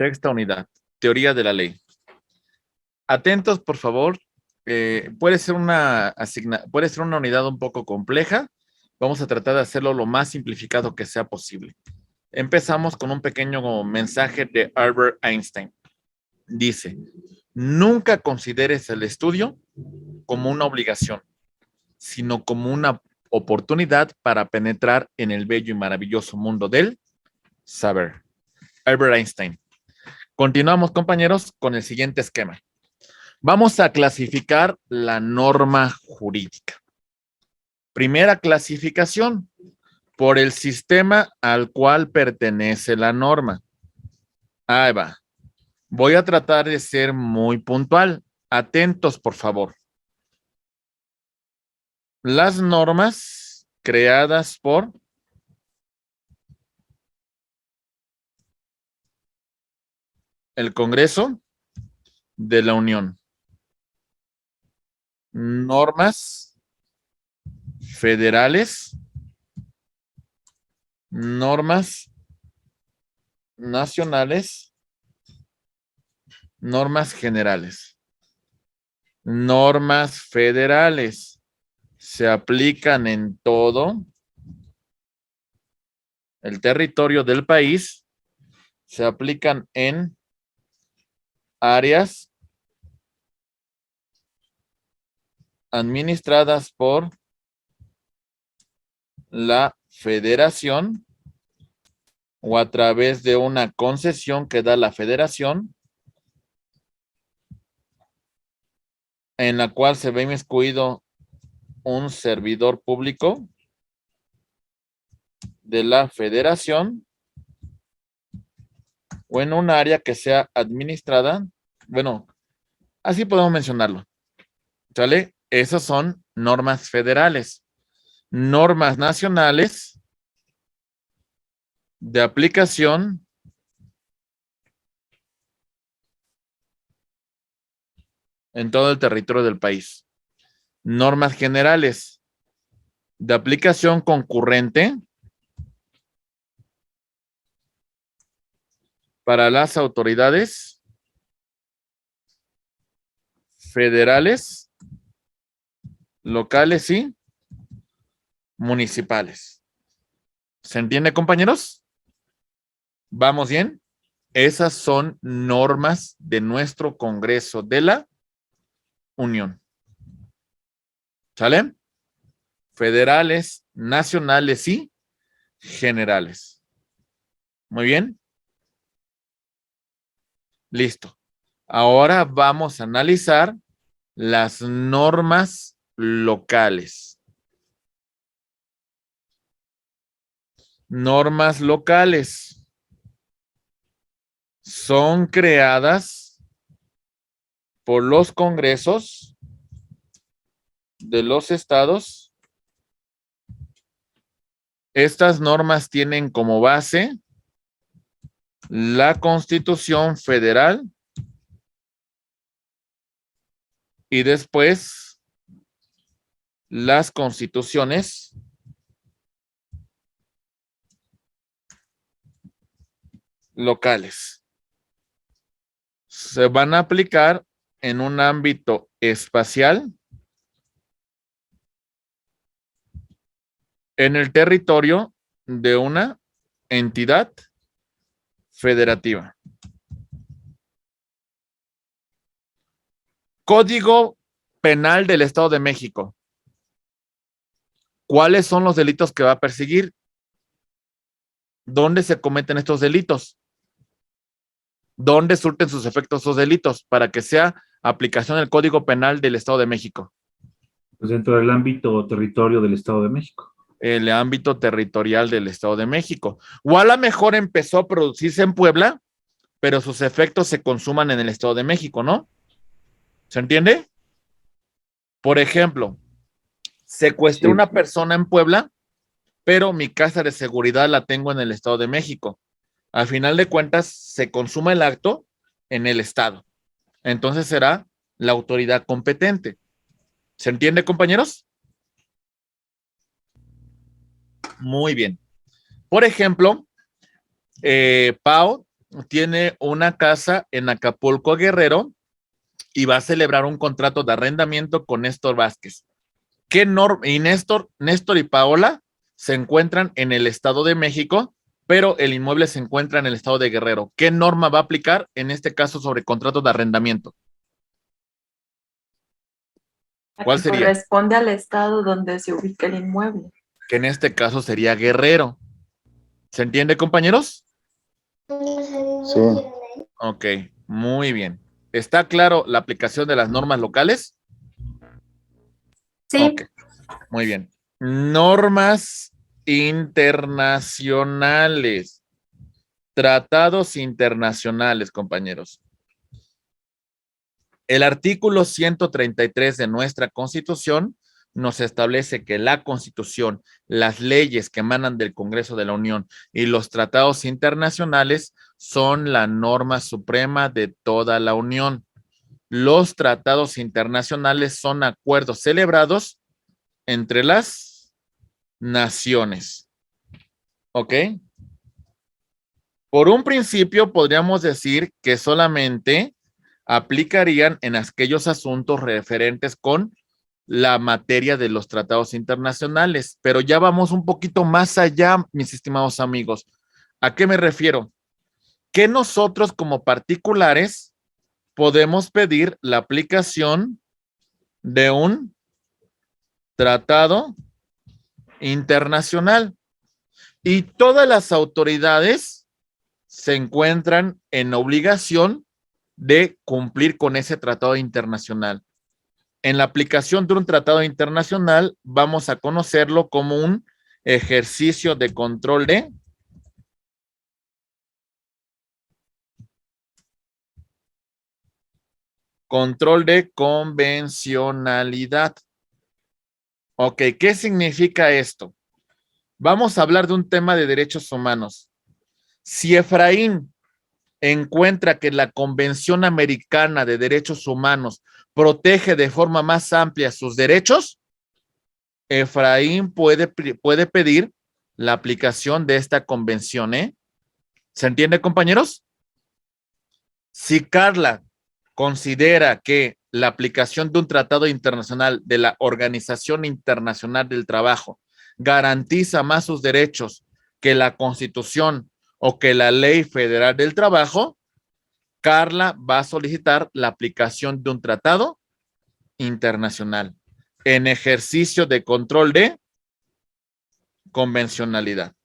Sexta unidad, teoría de la ley. Atentos, por favor. Puede ser una unidad un poco compleja. Vamos a tratar de hacerlo lo más simplificado que sea posible. Empezamos con un pequeño mensaje de Albert Einstein. Dice, nunca consideres el estudio como una obligación, sino como una oportunidad para penetrar en el bello y maravilloso mundo del saber. Albert Einstein. Continuamos, compañeros, con el siguiente esquema. Vamos a clasificar la norma jurídica. Primera clasificación, por el sistema al cual pertenece la norma. Ahí va. Voy a tratar de ser muy puntual. Atentos, por favor. Las normas creadas por el Congreso de la Unión. Normas federales, normas nacionales, normas generales. Normas federales se aplican en todo el territorio del país, se aplican en áreas administradas por la federación o a través de una concesión que da la federación, en la cual se ve inmiscuido un servidor público de la federación o en un área que sea administrada. Bueno, así podemos mencionarlo. ¿Sale? Esas son normas federales. Normas nacionales de aplicación en todo el territorio del país. Normas generales de aplicación concurrente para las autoridades federales, locales y municipales. ¿Se entiende, compañeros? ¿Vamos bien? Esas son normas de nuestro Congreso de la Unión. ¿Sale? Federales, nacionales y generales. Muy bien. Listo. Ahora vamos a analizar las normas locales. Normas locales son creadas por los congresos de los estados. Estas normas tienen como base la Constitución Federal y después las constituciones locales. Se van a aplicar en un ámbito espacial en el territorio de una entidad federativa. Código Penal del Estado de México. ¿Cuáles son los delitos que va a perseguir? ¿Dónde se cometen estos delitos? ¿Dónde surten sus efectos esos delitos para que sea aplicación del Código Penal del Estado de México? Pues dentro del ámbito o territorio del Estado de México. El ámbito territorial del Estado de México. O a lo mejor empezó a producirse en Puebla, pero sus efectos se consuman en el Estado de México, ¿no? ¿Se entiende? Por ejemplo, secuestré Sí. una persona en Puebla, pero mi casa de seguridad la tengo en el Estado de México. Al final de cuentas, se consuma el acto en el Estado. Entonces será la autoridad competente. ¿Se entiende, compañeros? Muy bien. Por ejemplo, Pau tiene una casa en Acapulco, Guerrero, y va a celebrar un contrato de arrendamiento con Néstor Vázquez. Y Néstor y Paola se encuentran en el Estado de México, pero el inmueble se encuentra en el Estado de Guerrero. ¿Qué norma va a aplicar en este caso sobre contratos de arrendamiento? ¿Cuál sería? Corresponde al estado donde se ubica el inmueble. Que en este caso sería Guerrero. ¿Se entiende, compañeros? Sí. Ok, muy bien. ¿Está claro la aplicación de las normas locales? Sí. Ok, muy bien. Normas internacionales. Tratados internacionales, compañeros. El artículo 133 de nuestra Constitución nos establece que la Constitución, las leyes que emanan del Congreso de la Unión y los tratados internacionales son la norma suprema de toda la Unión. Los tratados internacionales son acuerdos celebrados entre las naciones. ¿Ok? Por un principio podríamos decir que solamente aplicarían en aquellos asuntos referentes con la materia de los tratados internacionales, pero ya vamos un poquito más allá, mis estimados amigos. ¿A qué me refiero? Que nosotros como particulares podemos pedir la aplicación de un tratado internacional y todas las autoridades se encuentran en obligación de cumplir con ese tratado internacional. En la aplicación de un tratado internacional vamos a conocerlo como un ejercicio de control de convencionalidad. Ok, ¿qué significa esto? Vamos a hablar de un tema de derechos humanos. Si Efraín encuentra que la Convención Americana de Derechos Humanos protege de forma más amplia sus derechos, Efraín puede pedir la aplicación de esta convención, ¿eh? ¿Se entiende, compañeros? Si Carla considera que la aplicación de un tratado internacional de la Organización Internacional del Trabajo garantiza más sus derechos que la Constitución o que la Ley Federal del Trabajo, Carla va a solicitar la aplicación de un tratado internacional en ejercicio de control de convencionalidad.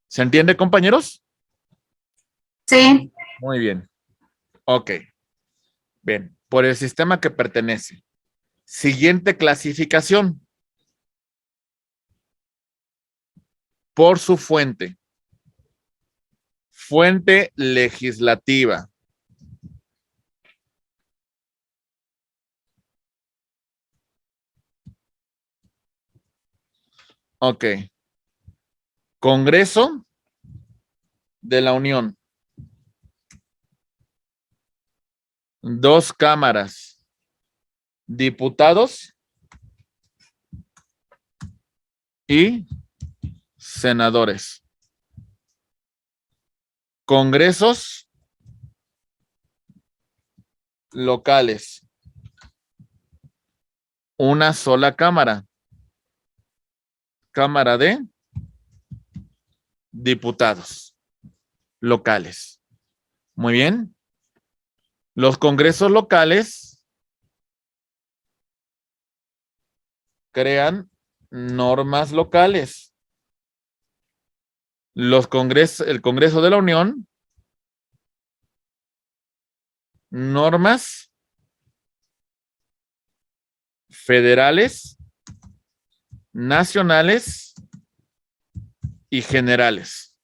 ¿Se entiende, compañeros? Sí. Muy bien. Ok. Bien, por el sistema que pertenece. Siguiente clasificación. Por su fuente. Fuente legislativa. Ok. Congreso de la Unión. 2 cámaras. Diputados y senadores. Congresos locales. Una sola cámara. Cámara de Diputados locales. Muy bien. Los congresos locales crean normas locales. El Congreso de la Unión, normas federales, nacionales y generales.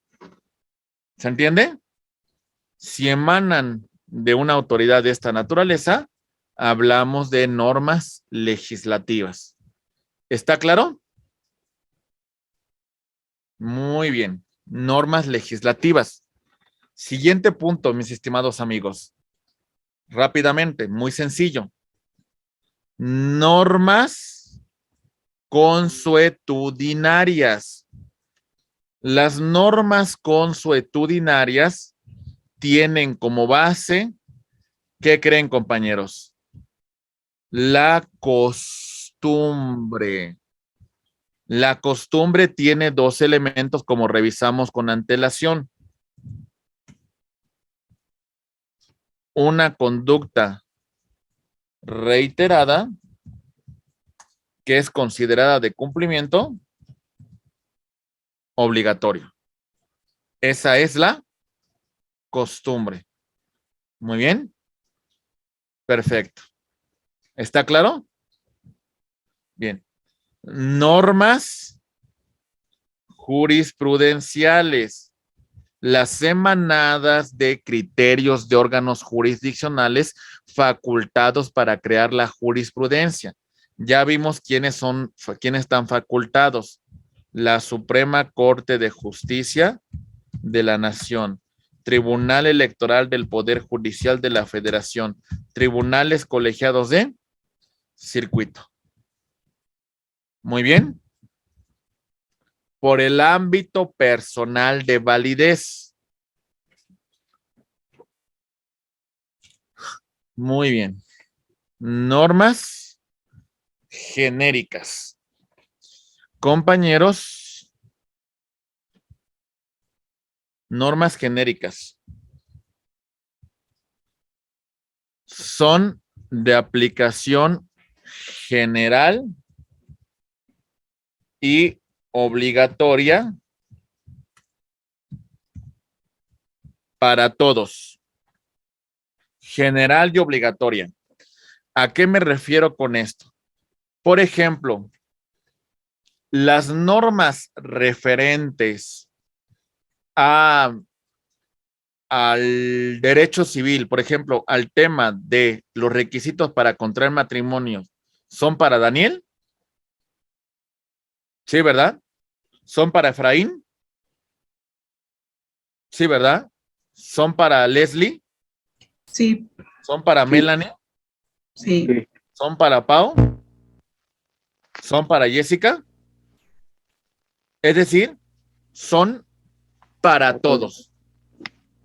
¿Se entiende? Si emanan de una autoridad de esta naturaleza, hablamos de normas legislativas. ¿Está claro? Muy bien. Normas legislativas. Siguiente punto, mis estimados amigos. Rápidamente, muy sencillo. Normas consuetudinarias. Las normas consuetudinarias tienen como base, ¿qué creen, compañeros? La costumbre. La costumbre tiene dos elementos como revisamos con antelación. Una conducta reiterada que es considerada de cumplimiento obligatorio. Esa es la costumbre. Muy bien. Perfecto. ¿Está claro? Bien. Normas jurisprudenciales. Las emanadas de criterios de órganos jurisdiccionales facultados para crear la jurisprudencia. Ya vimos quiénes están facultados. La Suprema Corte de Justicia de la Nación, Tribunal Electoral del Poder Judicial de la Federación, tribunales colegiados de circuito. Muy bien. Por el ámbito personal de validez. Muy bien. Normas genéricas. Compañeros, normas genéricas son de aplicación general y obligatoria para todos. General y obligatoria. ¿A qué me refiero con esto? Por ejemplo, las normas referentes al derecho civil, por ejemplo, al tema de los requisitos para contraer matrimonio, ¿son para Daniel? Sí, ¿verdad? ¿Son para Efraín? Sí, ¿verdad? ¿Son para Leslie? Sí, ¿Son para Melanie? sí, Sí. ¿Son para Pau? ¿Son para Jessica? Es decir, son para todos.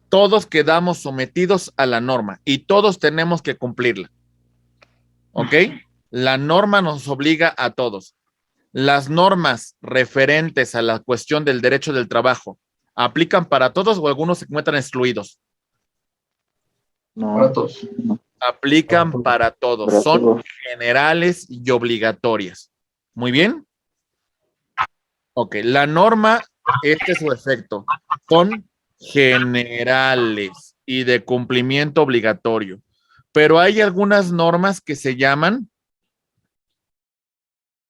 Todos quedamos sometidos a la norma y todos tenemos que cumplirla. ¿Ok? La norma nos obliga a todos. Las normas referentes a la cuestión del derecho del trabajo, ¿aplican para todos o algunos se encuentran excluidos? Para todos. Aplican para todos. Para Son todos. generales y obligatorias. Muy bien. Ok, la norma, este es su efecto. Son generales y de cumplimiento obligatorio. Pero hay algunas normas que se llaman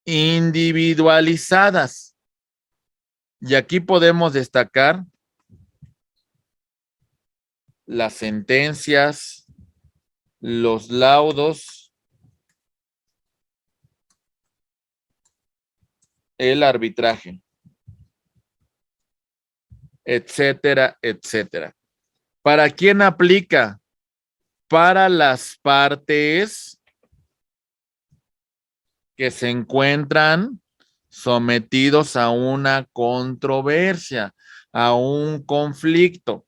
individualizadas. Y aquí podemos destacar las sentencias, los laudos, el arbitraje, etcétera, etcétera. ¿Para quién aplica? Para las partes que se encuentran sometidos a una controversia, a un conflicto.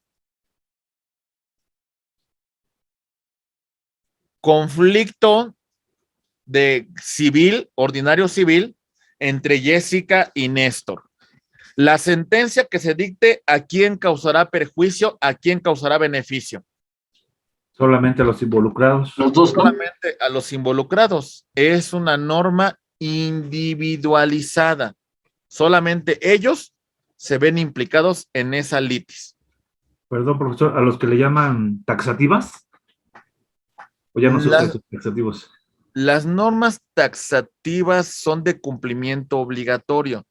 Conflicto de civil, ordinario civil, entre Jessica y Néstor. La sentencia que se dicte, ¿a quién causará perjuicio? ¿A quién causará beneficio? Solamente a los involucrados. Los dos, ¿no? Solamente a los involucrados. Es una norma individualizada. Solamente ellos se ven implicados en esa litis. Perdón, profesor, a los que le llaman taxativas. O ya no se usan esos taxativos. Las normas taxativas son de cumplimiento obligatorio.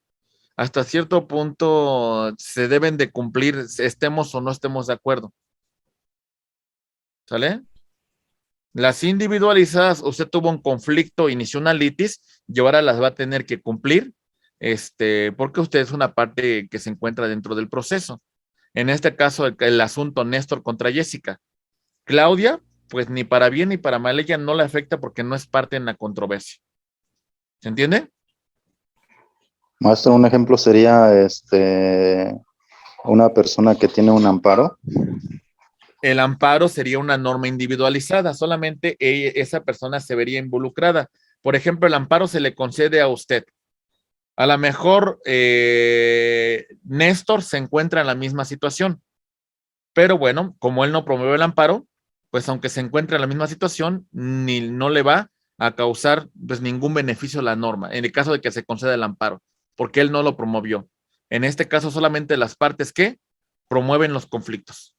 Hasta cierto punto se deben de cumplir, estemos o no estemos de acuerdo. ¿Sale? Las individualizadas, usted tuvo un conflicto, inició una litis y ahora las va a tener que cumplir, porque usted es una parte que se encuentra dentro del proceso. En este caso, el asunto Néstor contra Jessica. Claudia, pues ni para bien ni para mal, ella no le afecta porque no es parte en la controversia. ¿Se entiende? Maestro, un ejemplo sería una persona que tiene un amparo El amparo sería una norma individualizada, solamente esa persona se vería involucrada. Por ejemplo, el amparo se le concede a usted. A lo mejor Néstor se encuentra en la misma situación, pero bueno, como él no promueve el amparo, pues aunque se encuentre en la misma situación, no le va a causar pues ningún beneficio a la norma, en el caso de que se conceda el amparo, porque él no lo promovió. En este caso, solamente las partes que promueven los conflictos.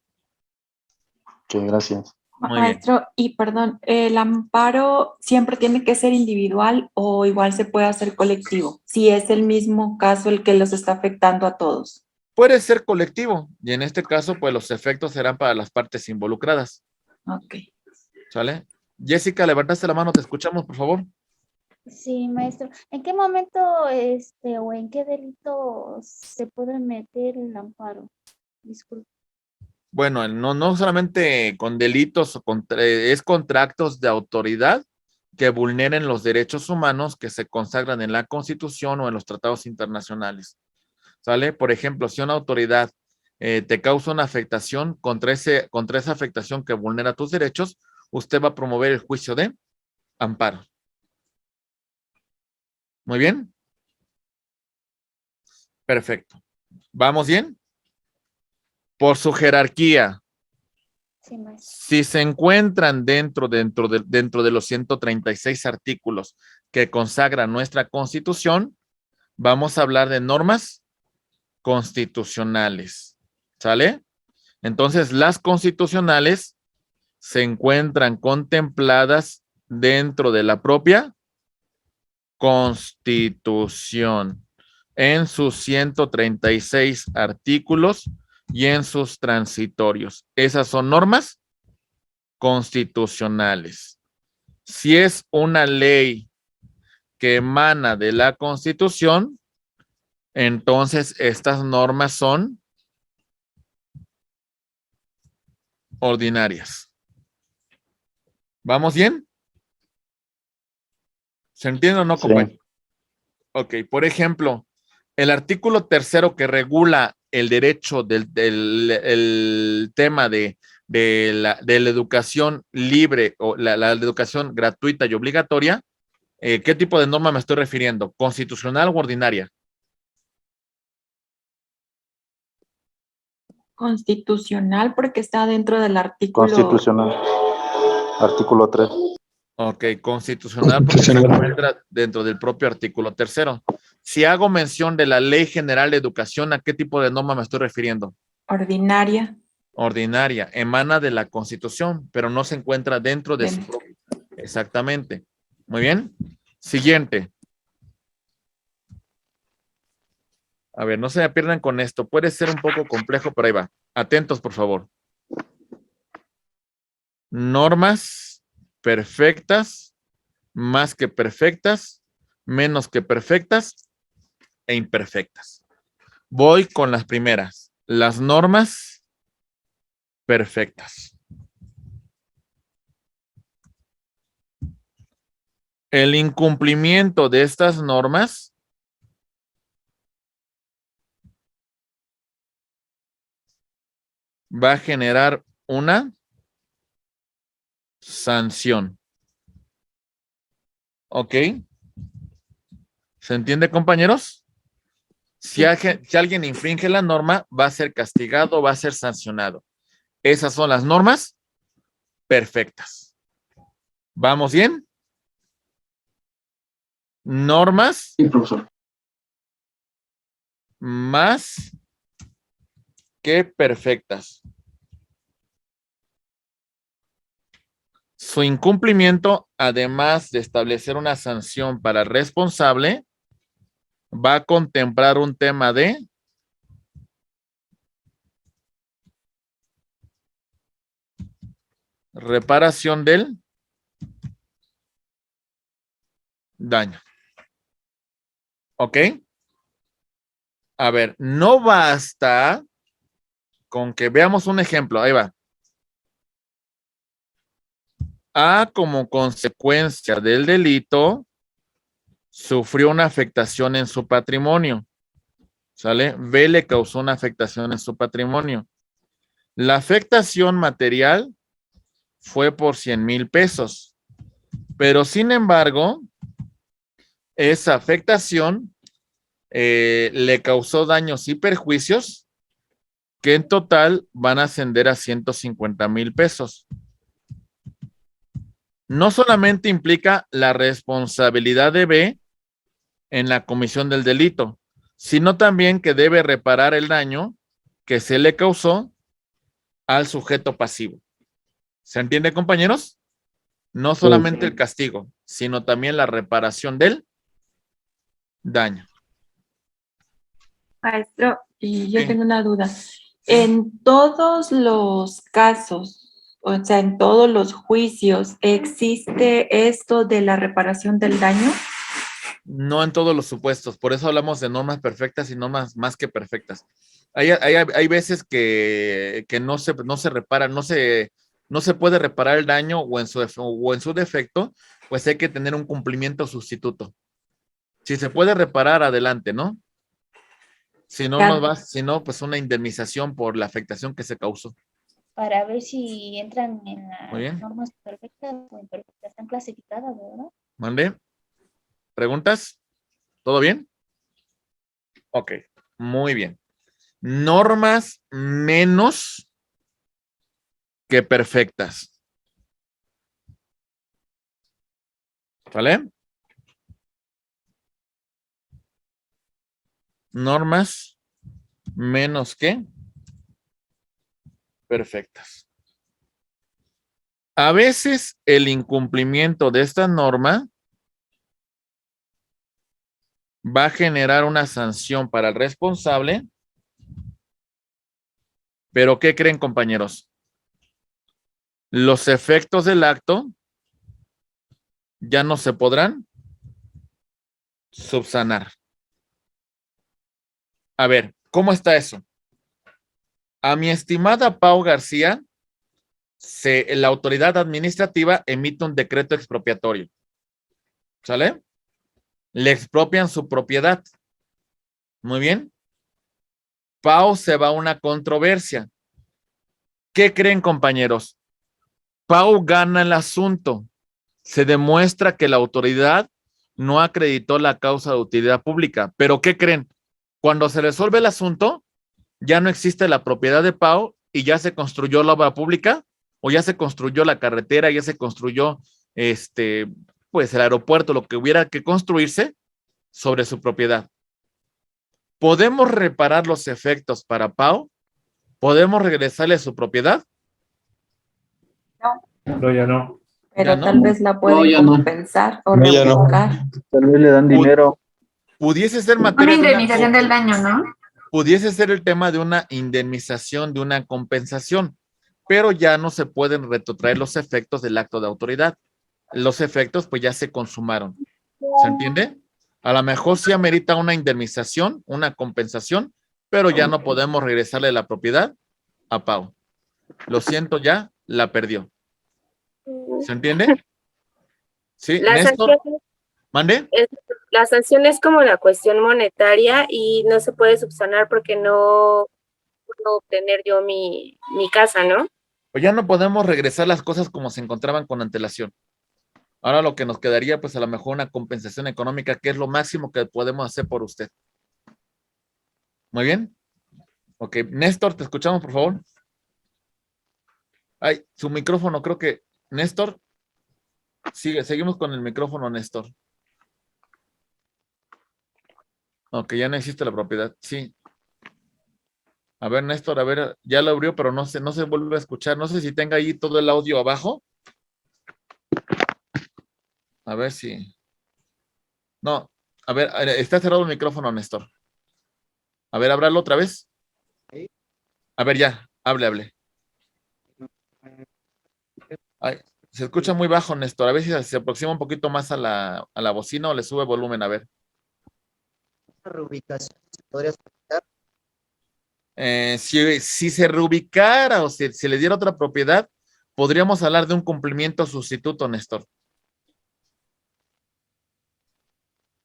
Ok, gracias. Muy bien. Maestro, y perdón, ¿el amparo siempre tiene que ser individual o igual se puede hacer colectivo? Si es el mismo caso el que los está afectando a todos. Puede ser colectivo, y en este caso, pues los efectos serán para las partes involucradas. Ok. ¿Sale? Jessica, levantaste la mano, te escuchamos, por favor. Sí, maestro. ¿En qué momento o en qué delito se puede meter el amparo? Disculpe. Bueno, no solamente con delitos, es contra actos de autoridad que vulneren los derechos humanos que se consagran en la Constitución o en los tratados internacionales. ¿Sale? Por ejemplo, si una autoridad te causa una afectación contra esa afectación que vulnera tus derechos, usted va a promover el juicio de amparo. Muy bien. Perfecto. ¿Vamos bien? Por su jerarquía, Sí, maestro. si se encuentran dentro de los 136 artículos que consagran nuestra Constitución, vamos a hablar de normas constitucionales. ¿Sale? Entonces, las constitucionales se encuentran contempladas dentro de la propia Constitución, en sus 136 artículos y en sus transitorios. Esas son normas constitucionales. Si es una ley que emana de la Constitución, entonces estas normas son ordinarias. ¿Vamos bien? ¿Se entiende o no, Sí. compañero? Ok, por ejemplo, el artículo 3 que regula el derecho el tema de la educación libre o la educación gratuita y obligatoria, ¿qué tipo de norma me estoy refiriendo? ¿Constitucional o ordinaria? Constitucional porque está dentro del artículo. Constitucional. Artículo 3. Ok, constitucional porque se encuentra dentro del propio artículo 3. Si hago mención de la Ley General de Educación, ¿a qué tipo de norma me estoy refiriendo? Ordinaria. Ordinaria, emana de la Constitución, pero no se encuentra dentro de su propio. Exactamente. Muy bien. Siguiente. A ver, no se me pierdan con esto. Puede ser un poco complejo, pero ahí va. Atentos, por favor. Normas perfectas, más que perfectas, menos que perfectas e imperfectas. Voy con las primeras. Las normas perfectas. El incumplimiento de estas normas va a generar una sanción. ¿Ok? ¿Se entiende, compañeros? Si alguien infringe la norma, va a ser castigado, va a ser sancionado. Esas son las normas perfectas. ¿Vamos bien? Normas Sí, profesor. más que perfectas. Su incumplimiento, además de establecer una sanción para el responsable, va a contemplar un tema de reparación del daño. ¿Ok? A ver, no basta con que veamos un ejemplo. Ahí va. A, como consecuencia del delito, sufrió una afectación en su patrimonio. ¿Sale? B le causó una afectación en su patrimonio. La afectación material fue por 100,000 pesos, pero sin embargo, esa afectación le causó daños y perjuicios que en total van a ascender a 150,000 pesos. No solamente implica la responsabilidad de B en la comisión del delito, sino también que debe reparar el daño que se le causó al sujeto pasivo. ¿Se entiende, compañeros? No solamente el castigo, sino también la reparación del daño. Maestro, y yo Sí. tengo una duda. En todos los casos, o sea, en todos los juicios, ¿existe esto de la reparación del daño? No en todos los supuestos, por eso hablamos de normas perfectas y normas más que perfectas. Hay veces que no se repara, no se puede reparar el daño o en su defecto, pues hay que tener un cumplimiento sustituto. Si se puede reparar, adelante, ¿no? Si no, si no, pues una indemnización por la afectación que se causó. Para ver si entran en Muy bien. las normas perfectas o imperfectas. Están clasificadas, ¿verdad? ¿Mande? ¿Preguntas? ¿Todo bien? Ok, muy bien. Normas menos que perfectas. ¿Vale? Normas menos que perfectas. A veces el incumplimiento de esta norma va a generar una sanción para el responsable, pero ¿qué creen, compañeros? Los efectos del acto ya no se podrán subsanar. A ver, ¿cómo está eso? A mi estimada Pau García, la autoridad administrativa emite un decreto expropiatorio. ¿Sale? Le expropian su propiedad. Muy bien. Pau se va a una controversia. ¿Qué creen, compañeros? Pau gana el asunto. Se demuestra que la autoridad no acreditó la causa de utilidad pública. Pero ¿qué creen? Cuando se resuelve el asunto, ya no existe la propiedad de Pau y ya se construyó la obra pública o ya se construyó la carretera, ya se construyó pues el aeropuerto, lo que hubiera que construirse sobre su propiedad. ¿Podemos reparar los efectos para Pau? ¿Podemos regresarle su propiedad? No, ya no. Pero Ya no. tal vez la pueden ya no. compensar o No, ya no. revocar. Tal vez le dan dinero. Pudiese ser Una materia de indemnización del daño, ¿no? pudiese ser el tema de una indemnización, de una compensación, pero ya no se pueden retrotraer los efectos del acto de autoridad. Los efectos pues ya se consumaron. ¿Se entiende? A lo mejor sí amerita una indemnización, una compensación, pero ya no podemos regresarle la propiedad a Pau. Lo siento, ya la perdió. ¿Se entiende? Sí, La Néstor, sanción ¿mande? la sanción es como la cuestión monetaria y no se puede subsanar porque no puedo obtener yo mi casa, ¿no? Pues ya no podemos regresar las cosas como se encontraban con antelación. Ahora lo que nos quedaría, pues a lo mejor una compensación económica, que es lo máximo que podemos hacer por usted. Muy bien. Ok, Néstor, te escuchamos, por favor. Ay, su micrófono, creo que, Néstor, seguimos con el micrófono, Néstor. Ok, ya no existe la propiedad, sí. A ver, Néstor, a ver, ya lo abrió, pero no se vuelve a escuchar. No sé si tenga ahí todo el audio abajo. A ver si. No, a ver, está cerrado el micrófono, Néstor. A ver, ábralo otra vez. A ver, ya, hable. Ay, se escucha muy bajo, Néstor. A ver si se aproxima un poquito más a la bocina o le sube volumen, a ver. Reubicación se podría solicitar. Si se reubicara o si se le diera otra propiedad, podríamos hablar de un cumplimiento sustituto, Néstor.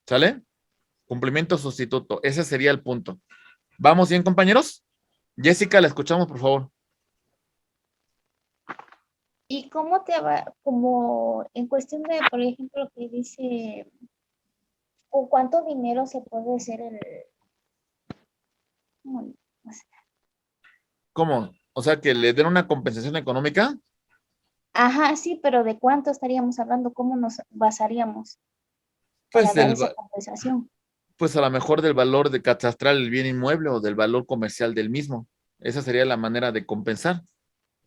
¿Sale? Cumplimiento sustituto. Ese sería el punto. ¿Vamos bien, compañeros? Jessica, la escuchamos, por favor. ¿Y cómo te va, como en cuestión de, por ejemplo, que dice, o cuánto dinero se puede hacer no, no sé. ¿Cómo? O sea, que le den una compensación económica. Ajá, sí, pero ¿de cuánto estaríamos hablando? ¿Cómo nos basaríamos para Pues, dar esa compensación? pues a lo mejor del valor de catastral del bien inmueble o del valor comercial del mismo. Esa sería la manera de compensar.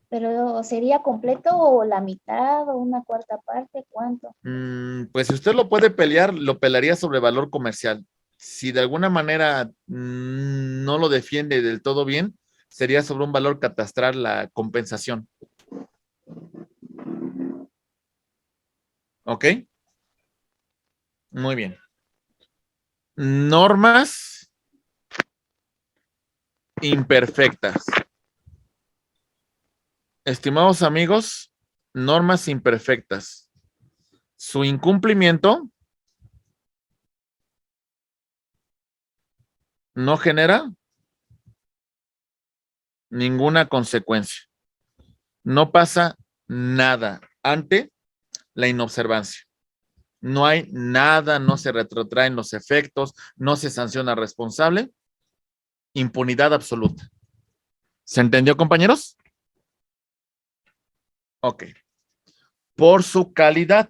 ¿Pero sería completo o la mitad o una cuarta parte? ¿Cuánto? Pues si usted lo puede pelear, lo pelearía sobre valor comercial. Si de alguna manera no lo defiende del todo bien, sería sobre un valor catastral la compensación. ¿Ok? Muy bien. Normas imperfectas. Estimados amigos, normas imperfectas. Su incumplimiento no genera ninguna consecuencia. No pasa nada ante la inobservancia. No hay nada, no se retrotraen los efectos, no se sanciona al responsable. Impunidad absoluta. ¿Se entendió, compañeros? Ok. Por su calidad.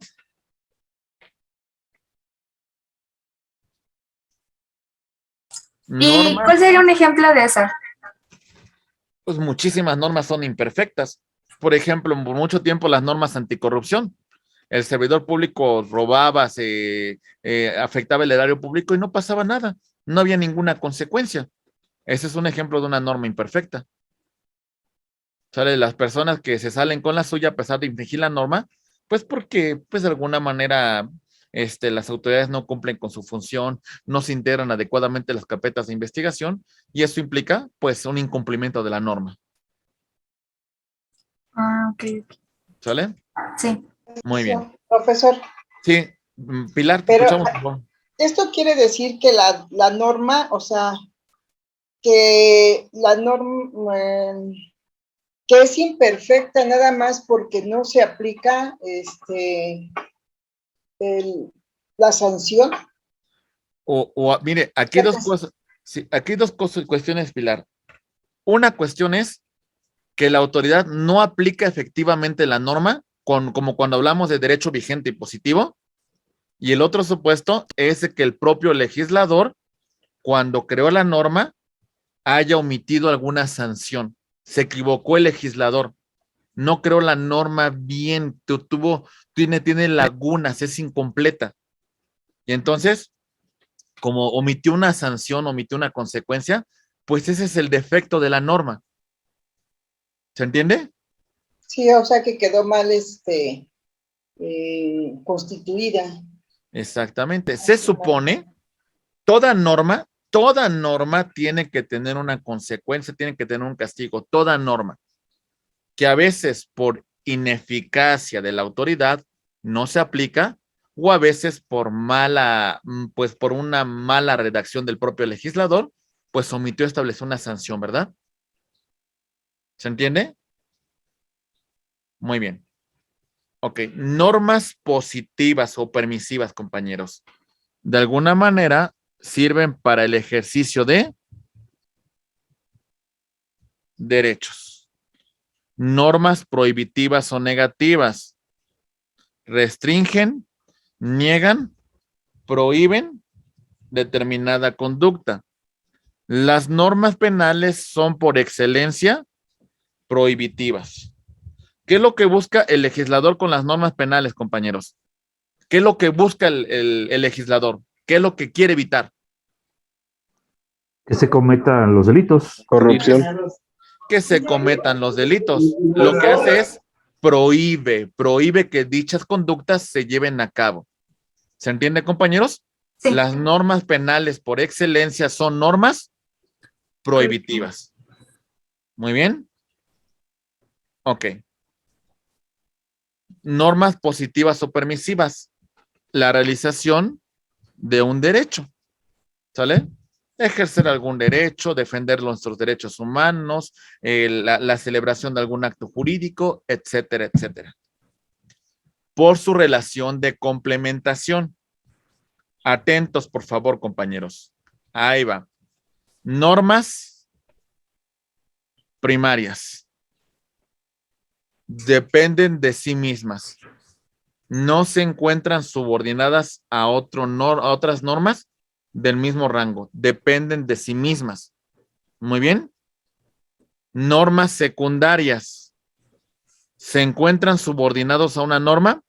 ¿Y Normas, cuál sería un ejemplo de eso? pues muchísimas normas son imperfectas. Por ejemplo, por mucho tiempo las normas anticorrupción. El servidor público robaba, se afectaba el erario público y no pasaba nada. No había ninguna consecuencia. Ese es un ejemplo de una norma imperfecta. ¿Sale? Las personas que se salen con la suya a pesar de infringir la norma, pues porque pues de alguna manera las autoridades no cumplen con su función, no se integran adecuadamente las carpetas de investigación y eso implica pues un incumplimiento de la norma. Ah, ok. ¿Sale? Sí. Muy bien. Profesor, Sí, Pilar, te pero escuchamos, por favor. esto quiere decir que la norma, o sea, que la norma, que es imperfecta nada más porque no se aplica la sanción. Mire, aquí dos cosas, sí, aquí dos cosas, cuestiones, Pilar. Una cuestión es que la autoridad no aplica efectivamente la norma, como cuando hablamos de derecho vigente y positivo, y el otro supuesto es que el propio legislador, cuando creó la norma, haya omitido alguna sanción. Se equivocó el legislador, no creó la norma bien, tiene lagunas, es incompleta. Y entonces, como omitió una sanción, omitió una consecuencia, pues ese es el defecto de la norma. ¿Se entiende? Sí, o sea que quedó mal constituida. Exactamente. Se supone, toda norma tiene que tener una consecuencia, tiene que tener un castigo, toda norma, que a veces por ineficacia de la autoridad no se aplica o a veces por pues por una mala redacción del propio legislador, pues omitió establecer una sanción, ¿verdad? ¿Se entiende? Muy bien. Ok, normas positivas o permisivas, compañeros. De alguna manera sirven para el ejercicio de derechos. Normas prohibitivas o negativas. Restringen, niegan, prohíben determinada conducta. Las normas penales son por excelencia prohibitivas. ¿Qué es lo que busca el legislador con las normas penales, compañeros? ¿Qué es lo que busca el legislador? ¿Qué es lo que quiere evitar? Que se cometan los delitos. Corrupción. Que se cometan los delitos. Lo que hace es prohíbe que dichas conductas se lleven a cabo. ¿Se entiende, compañeros? Sí. Las normas penales por excelencia son normas prohibitivas. Muy bien. Ok. Normas positivas o permisivas. La realización de un derecho. ¿Sale? ejercer algún derecho, defender nuestros derechos humanos, la celebración de algún acto jurídico, etcétera, etcétera. Por su relación de complementación. Atentos, por favor, compañeros. Ahí va. Normas primarias. Dependen de sí mismas. No se encuentran subordinadas a otras normas del mismo rango. Dependen de sí mismas. Muy bien. Normas secundarias. Se encuentran subordinados a una norma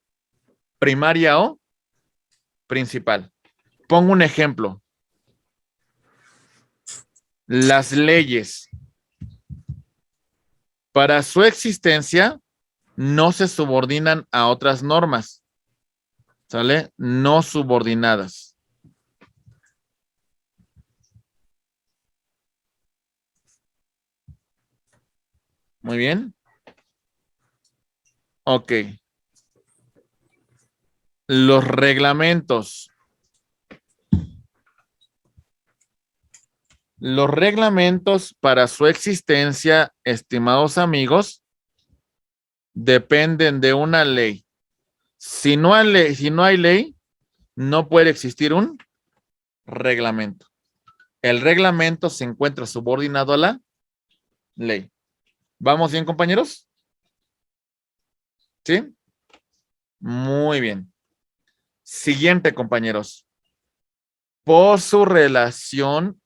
primaria o principal. Pongo un ejemplo. Las leyes. Para su existencia, no se subordinan a otras normas. ¿Sale? No subordinadas. Muy bien. Ok. Los reglamentos. Los reglamentos para su existencia, estimados amigos, dependen de una ley. Si no hay ley, no puede existir un reglamento. El reglamento se encuentra subordinado a la ley. ¿Vamos bien, compañeros? ¿Sí? Muy bien. Siguiente, compañeros. Por su relación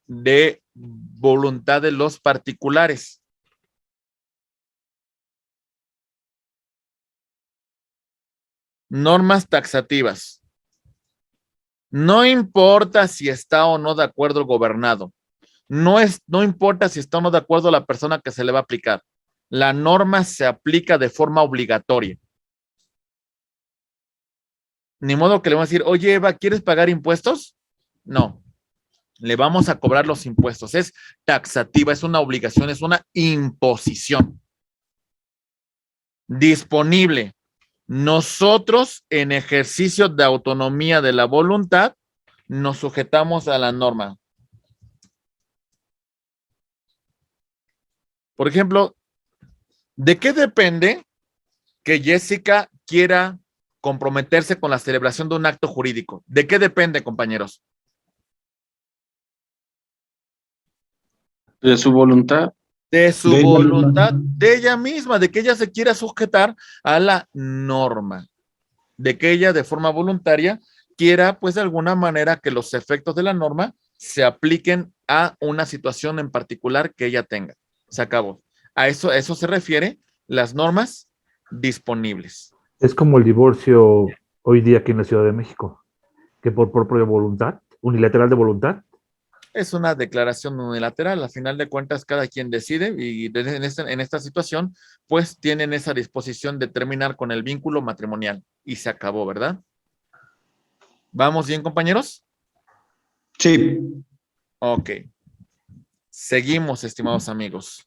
de voluntad de los particulares. Normas taxativas. No importa si está o no de acuerdo el gobernado. No importa si está o no de acuerdo la persona que se le va a aplicar. La norma se aplica de forma obligatoria. Ni modo que le vamos a decir, oye, Eva, ¿quieres pagar impuestos? No. Le vamos a cobrar los impuestos. Es taxativa, es una obligación, es una imposición. Disponible. Nosotros, en ejercicio de autonomía de la voluntad, nos sujetamos a la norma. Por ejemplo, ¿de qué depende que Jessica quiera comprometerse con la celebración de un acto jurídico? ¿De qué depende, compañeros? De su voluntad. De su De ella voluntad, misma. de ella misma, de que ella se quiera sujetar a la norma, de que ella de forma voluntaria quiera, pues de alguna manera, que los efectos de la norma se apliquen a una situación en particular que ella tenga. Se acabó. A eso se refiere las normas disponibles. Es como el divorcio hoy día aquí en la Ciudad de México, que por propia voluntad, unilateral de voluntad. Es una declaración unilateral. A final de cuentas, cada quien decide y en esta situación, pues tienen esa disposición de terminar con el vínculo matrimonial y se acabó, ¿verdad? ¿Vamos bien, compañeros? Sí. Ok. Seguimos, estimados amigos.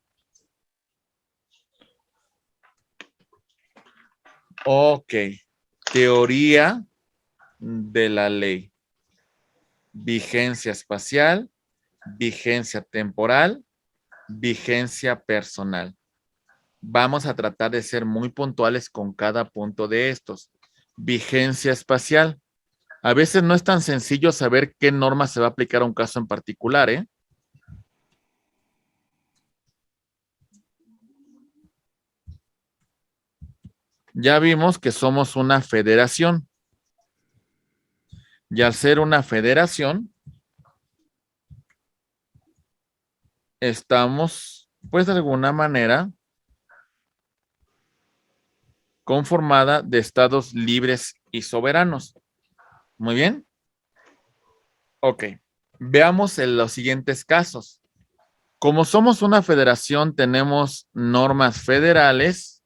Ok. Teoría de la ley. Vigencia espacial, vigencia temporal, vigencia personal. Vamos a tratar de ser muy puntuales con cada punto de estos. Vigencia espacial. A veces no es tan sencillo saber qué norma se va a aplicar a un caso en particular, ¿eh? Ya vimos que somos una federación. Y al ser una federación, estamos, pues de alguna manera, conformada de estados libres y soberanos. Muy bien. Ok. Veamos en los siguientes casos. Como somos una federación, tenemos normas federales,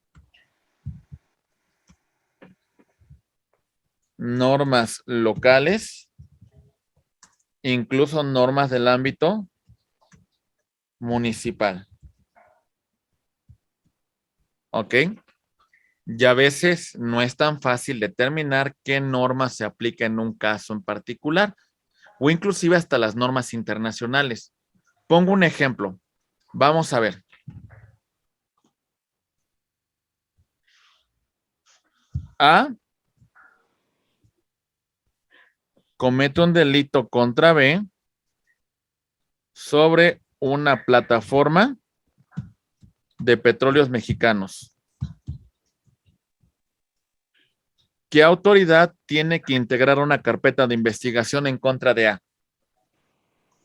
normas locales, incluso normas del ámbito municipal. ¿Ok? Y a veces no es tan fácil determinar qué norma se aplica en un caso en particular. o inclusive hasta las normas internacionales. Pongo un ejemplo. Vamos a ver. A comete un delito contra B sobre una plataforma de petróleos mexicanos. ¿Qué autoridad tiene que integrar una carpeta de investigación en contra de A?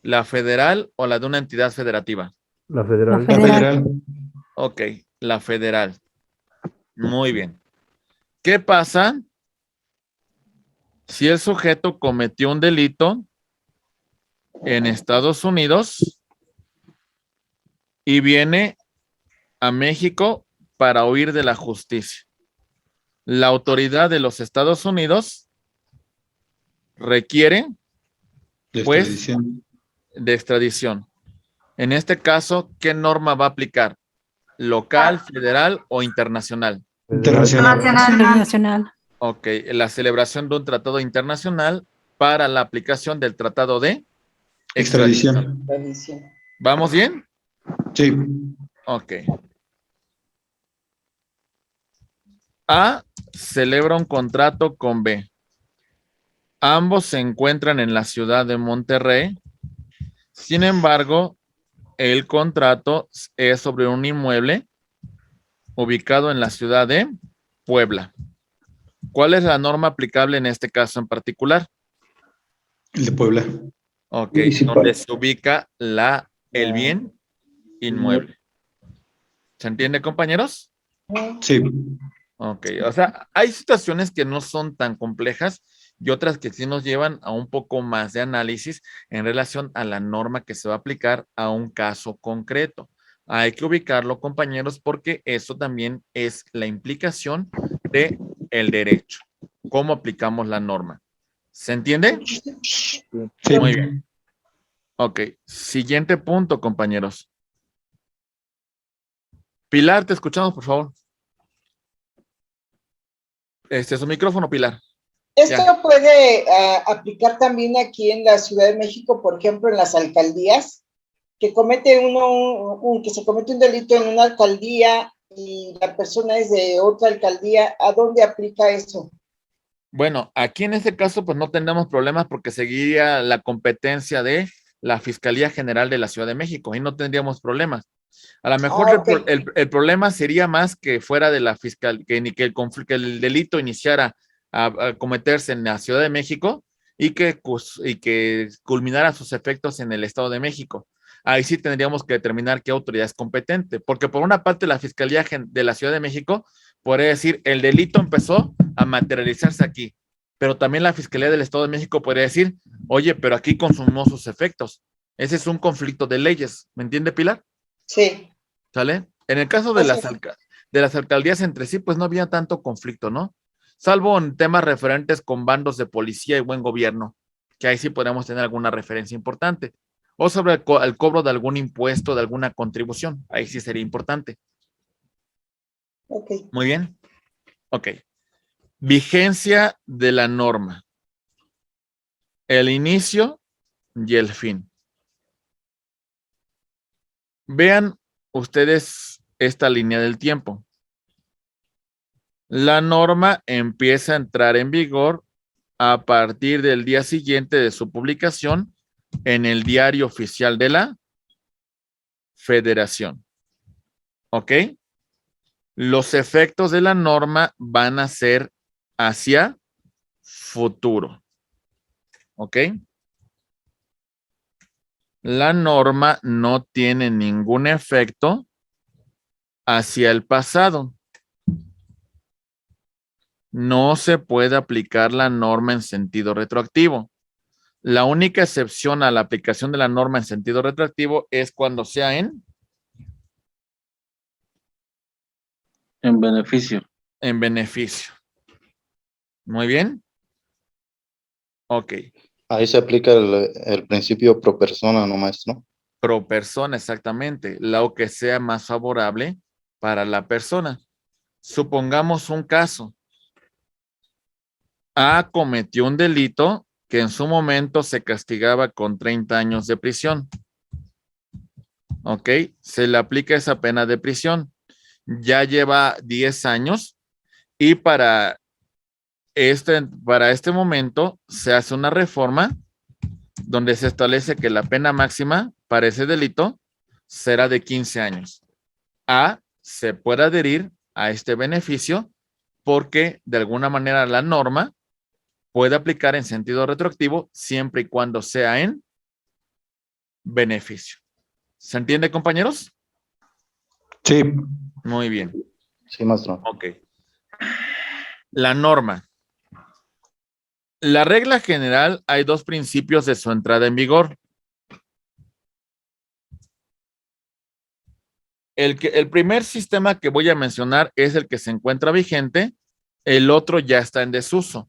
¿La federal o la de una entidad federativa? La federal. La federal. Ok, la federal. Muy bien. ¿Qué pasa si el sujeto cometió un delito en Estados Unidos y viene a México para huir de la justicia? La autoridad de los Estados Unidos requiere, De pues, extradición. de extradición. En este caso, ¿qué norma va a aplicar? ¿Local, federal o internacional? Internacional. Internacional. Ok, la celebración de un tratado internacional para la aplicación del tratado de Extradición. Tradición. ¿Vamos bien? Sí. Ok. A celebra un contrato con B. Ambos se encuentran en la ciudad de Monterrey. Sin embargo, el contrato es sobre un inmueble ubicado en la ciudad de Puebla. ¿Cuál es la norma aplicable en este caso en particular? El de Puebla. Ok, Municipal. donde se ubica el bien inmueble. ¿Se entiende, compañeros? Sí. Ok, o sea, hay situaciones que no son tan complejas y otras que sí nos llevan a un poco más de análisis en relación a la norma que se va a aplicar a un caso concreto. Hay que ubicarlo, compañeros, porque eso también es la implicación de el derecho. ¿Cómo aplicamos la norma? ¿Se entiende? Sí. Muy bien. Ok, siguiente punto, compañeros. Pilar, te escuchamos, por favor. Su micrófono, Pilar. Esto Ya. puede aplicar también aquí en la Ciudad de México, por ejemplo, en las alcaldías, que que se comete un delito en una alcaldía y la persona es de otra alcaldía. ¿A dónde aplica eso? Bueno, aquí en este caso, pues no tendremos problemas porque seguiría la competencia de la Fiscalía General de la Ciudad de México y no tendríamos problemas. A lo mejor Ok. el problema sería más que fuera de la fiscal, que que el delito iniciara a cometerse en la Ciudad de México y que culminara sus efectos en el Estado de México. Ahí sí tendríamos que determinar qué autoridad es competente, porque por una parte la Fiscalía de la Ciudad de México podría decir el delito empezó a materializarse aquí, pero también la Fiscalía del Estado de México podría decir, oye, pero aquí consumó sus efectos. Ese es un conflicto de leyes, ¿me entiende, Pilar? Sí. ¿Sale? En el caso de las alcaldías entre sí, pues no había tanto conflicto, ¿no? Salvo en temas referentes con bandos de policía y buen gobierno, que ahí sí podemos tener alguna referencia importante. O sobre el cobro de algún impuesto, de alguna contribución, ahí sí sería importante. Ok. Muy bien. Ok. Vigencia de la norma. El inicio y el fin. Vean ustedes esta línea del tiempo. La norma empieza a entrar en vigor a partir del día siguiente de su publicación en el Diario Oficial de la Federación. ¿Ok? Los efectos de la norma van a ser hacia futuro. ¿Ok? La norma no tiene ningún efecto hacia el pasado. No se puede aplicar la norma en sentido retroactivo. La única excepción a la aplicación de la norma en sentido retroactivo es cuando sea En beneficio. en beneficio. Muy bien. Ok. Ahí se aplica el principio pro persona, ¿no, maestro? Pro persona, exactamente. Lo que sea más favorable para la persona. Supongamos un caso. A cometió un delito que en su momento se castigaba con 30 años de prisión. ¿Ok? Se le aplica esa pena de prisión. Ya lleva 10 años y para este momento se hace una reforma donde se establece que la pena máxima para ese delito será de 15 años. Se puede adherir a este beneficio porque de alguna manera la norma puede aplicar en sentido retroactivo siempre y cuando sea en beneficio. ¿Se entiende, compañeros? Sí. Muy bien. Sí, maestro. Ok. La norma. La regla general, hay dos principios de su entrada en vigor. El primer sistema que voy a mencionar es el que se encuentra vigente, el otro ya está en desuso.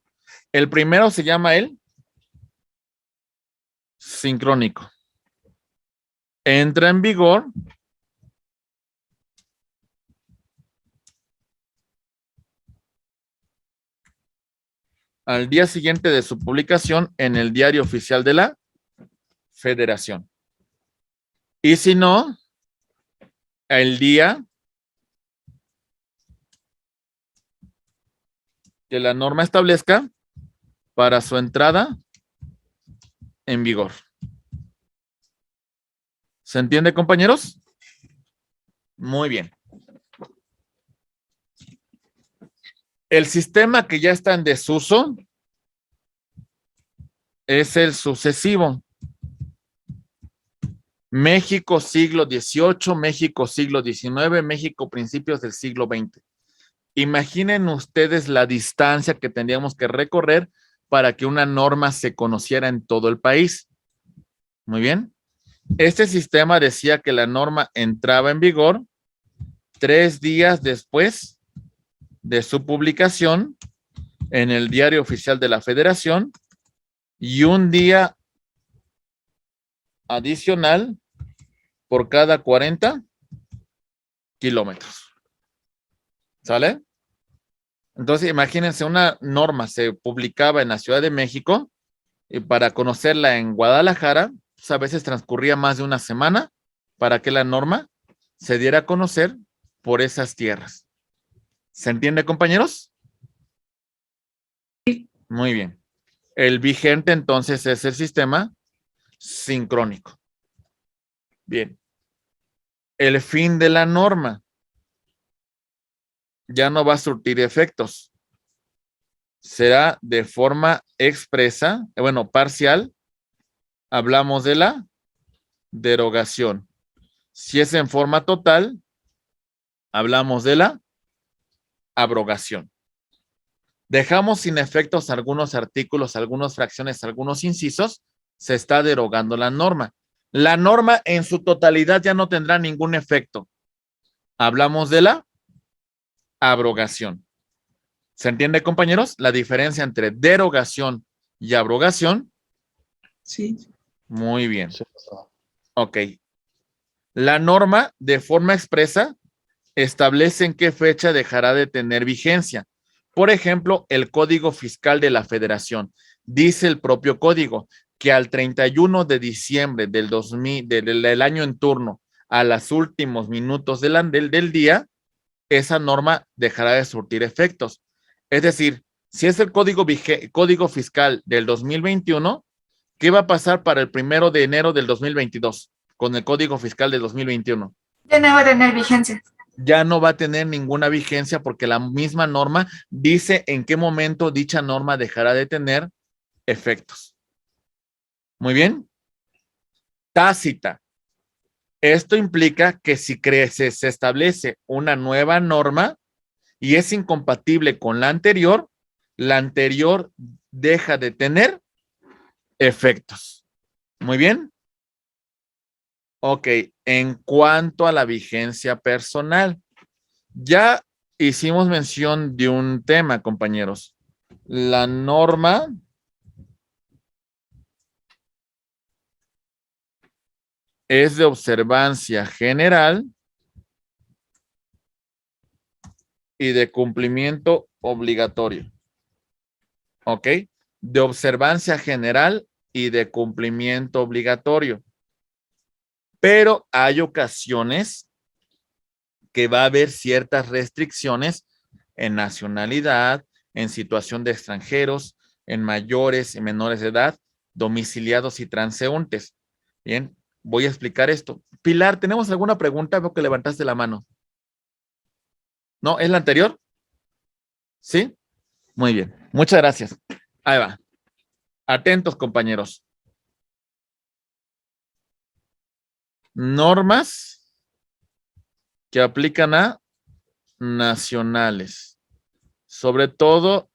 El primero se llama el sincrónico. Entra en vigor al día siguiente de su publicación en el Diario Oficial de la Federación. Y si no, el día que la norma establezca para su entrada en vigor. ¿Se entiende, compañeros? Muy bien. El sistema que ya está en desuso es el sucesivo. México siglo XVIII, México siglo XIX, México principios del siglo XX. Imaginen ustedes la distancia que tendríamos que recorrer para que una norma se conociera en todo el país. Muy bien. Este sistema decía que la norma entraba en vigor 3 días después de su publicación en el Diario Oficial de la Federación y un día adicional por cada 40 kilómetros. ¿Sale? Entonces, imagínense, una norma se publicaba en la Ciudad de México y para conocerla en Guadalajara, pues a veces transcurría más de una semana para que la norma se diera a conocer por esas tierras. ¿Se entiende, compañeros? Muy bien. El vigente entonces es el sistema sincrónico. Bien. El fin de la norma ya no va a surtir efectos. Será de forma expresa, parcial. Hablamos de la derogación. Si es en forma total, hablamos de la abrogación. Dejamos sin efectos algunos artículos, algunas fracciones, algunos incisos, se está derogando la norma. La norma en su totalidad ya no tendrá ningún efecto. Hablamos de la abrogación. ¿Se entiende, compañeros? La diferencia entre derogación y abrogación. Sí. Muy bien. Sí, maestro. Ok. La norma, de forma expresa, establece en qué fecha dejará de tener vigencia. Por ejemplo, el Código Fiscal de la Federación. Dice el propio código que al 31 de diciembre del 2000, del año en turno, a los últimos minutos del día, esa norma dejará de surtir efectos. Es decir, si es el Código Fiscal del 2021, ¿qué va a pasar para el 1 de enero del 2022 con el Código Fiscal del 2021? Ya no va a tener vigencia. Ya no va a tener ninguna vigencia porque la misma norma dice en qué momento dicha norma dejará de tener efectos. Muy bien. Tácita. Esto implica que si se establece una nueva norma y es incompatible con la anterior deja de tener efectos. Muy bien. Ok, en cuanto a la vigencia personal, ya hicimos mención de un tema, compañeros. La norma es de observancia general y de cumplimiento obligatorio. ¿Ok? de observancia general y de cumplimiento obligatorio. Pero hay ocasiones que va a haber ciertas restricciones en nacionalidad, en situación de extranjeros, en mayores y menores de edad, domiciliados y transeúntes. Bien, voy a explicar esto. Pilar, ¿tenemos alguna pregunta? Veo que levantaste la mano. ¿No? ¿Es la anterior? ¿Sí? Muy bien. Muchas gracias. Ahí va. Atentos, compañeros. Normas que aplican a nacionales, sobre todo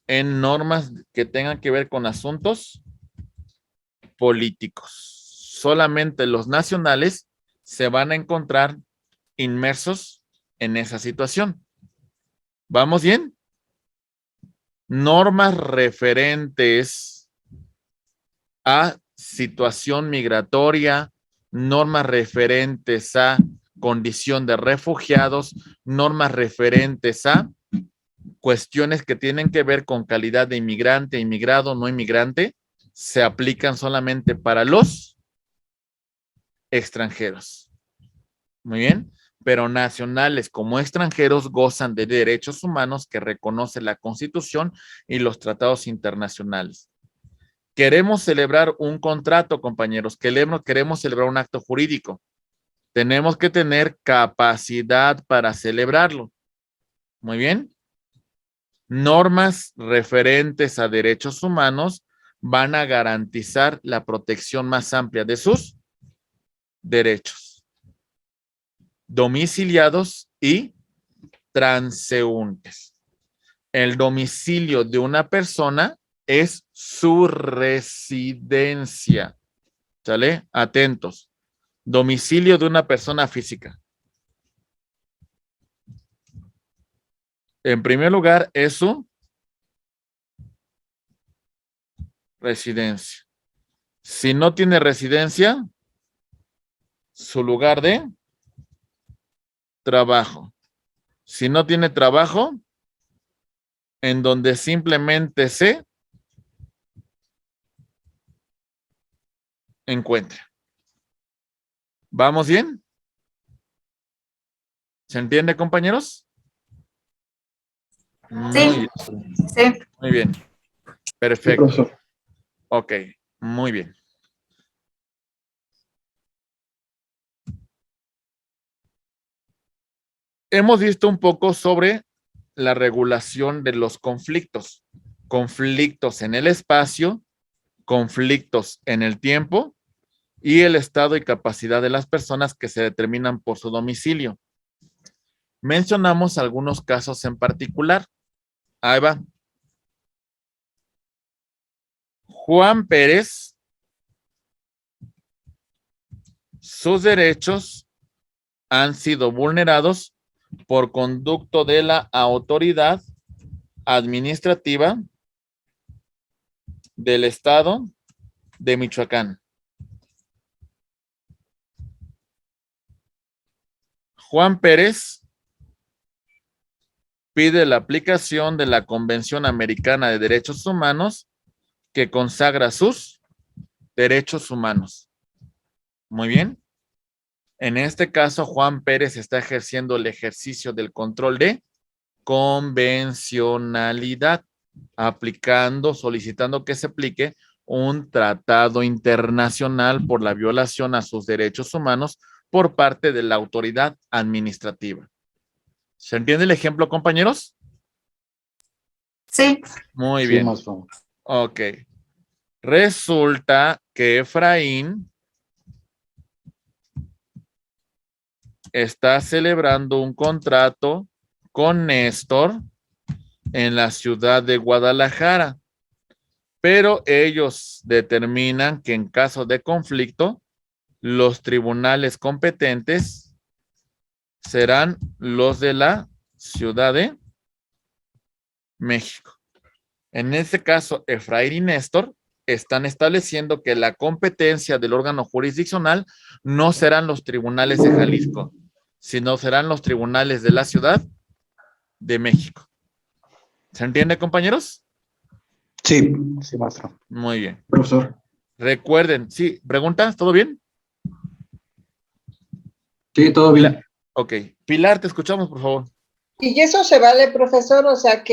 en normas que tengan que ver con asuntos políticos. Solamente los nacionales se van a encontrar inmersos en esa situación. ¿Vamos bien? Normas referentes a situación migratoria, normas referentes a condición de refugiados, normas referentes a cuestiones que tienen que ver con calidad de inmigrante, inmigrado, no inmigrante, se aplican solamente para los extranjeros. Muy bien, pero nacionales como extranjeros gozan de derechos humanos que reconoce la Constitución y los tratados internacionales. Queremos celebrar un contrato, compañeros, queremos celebrar un acto jurídico. Tenemos que tener capacidad para celebrarlo. Muy bien. Normas referentes a derechos humanos van a garantizar la protección más amplia de sus derechos. Domiciliados y transeúntes. El domicilio de una persona es su residencia. ¿Sale? Atentos. Domicilio de una persona física. En primer lugar, es su residencia. Si no tiene residencia, su lugar de trabajo. Si no tiene trabajo, en donde simplemente se encuentra. ¿Vamos bien? ¿Se entiende, compañeros? Sí. Sí. Muy bien. Perfecto. Ok, muy bien. Hemos visto un poco sobre la regulación de los conflictos. Conflictos en el espacio, conflictos en el tiempo y el estado y capacidad de las personas que se determinan por su domicilio. Mencionamos algunos casos en particular. Ahí va. Juan Pérez, sus derechos han sido vulnerados por conducto de la autoridad administrativa del estado de Michoacán. Juan Pérez pide la aplicación de la Convención Americana de Derechos Humanos que consagra sus derechos humanos. Muy bien. En este caso, Juan Pérez está ejerciendo el ejercicio del control de convencionalidad, solicitando que se aplique un tratado internacional por la violación a sus derechos humanos por parte de la autoridad administrativa. ¿Se entiende el ejemplo, compañeros? Sí. Muy bien. Ok. Resulta que Efraín está celebrando un contrato con Néstor en la ciudad de Guadalajara, pero ellos determinan que en caso de conflicto, los tribunales competentes serán los de la Ciudad de México. En este caso, Efraín y Néstor están estableciendo que la competencia del órgano jurisdiccional no serán los tribunales de Jalisco, sino serán los tribunales de la Ciudad de México. ¿Se entiende, compañeros? Sí, Sí, maestro. Muy bien. profesor. Recuerden, sí, ¿preguntas? ¿Todo bien? Sí, todo bien. Ok. Pilar, te escuchamos, por favor. Y eso se vale, profesor, o sea,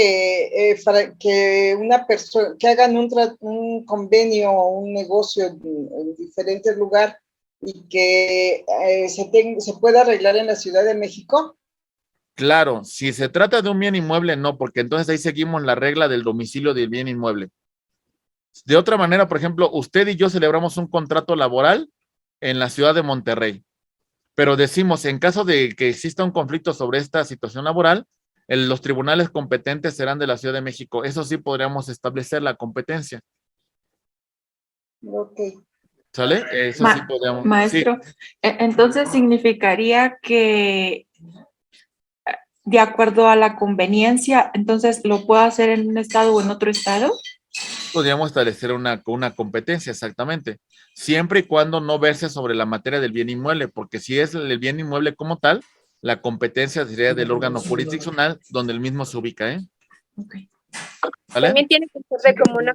para que una persona, que hagan un convenio o un negocio en diferentes lugares y que se pueda arreglar en la Ciudad de México. Claro, si se trata de un bien inmueble, no, porque entonces ahí seguimos la regla del domicilio del bien inmueble. De otra manera, por ejemplo, usted y yo celebramos un contrato laboral en la ciudad de Monterrey, pero decimos, en caso de que exista un conflicto sobre esta situación laboral, los tribunales competentes serán de la Ciudad de México. Eso sí podríamos establecer la competencia. Ok. ¿Sale? Eso sí podríamos. Maestro, Sí, entonces significaría que de acuerdo a la conveniencia, entonces lo puedo hacer en un estado o en otro estado. podríamos establecer una competencia, exactamente. Siempre y cuando no verse sobre la materia del bien inmueble, porque si es el bien inmueble como tal, la competencia sería del órgano jurisdiccional donde el mismo se ubica, ¿eh? Okay. ¿Vale? También tiene que ser de común.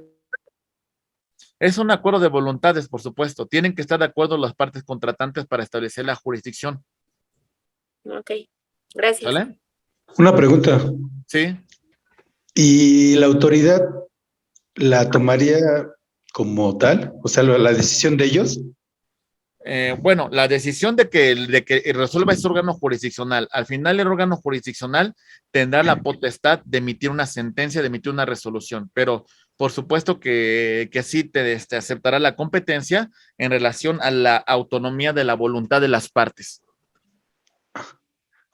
Es un acuerdo de voluntades, por supuesto. Tienen que estar de acuerdo las partes contratantes para establecer la jurisdicción. Ok, gracias. ¿Sale? Una pregunta. Sí. ¿Y la autoridad la tomaría como tal? O sea, la decisión de ellos. Bueno, la decisión de que resuelva ese órgano jurisdiccional, al final el órgano jurisdiccional tendrá la potestad de emitir una sentencia, de emitir una resolución, pero por supuesto que sí te aceptará la competencia en relación a la autonomía de la voluntad de las partes.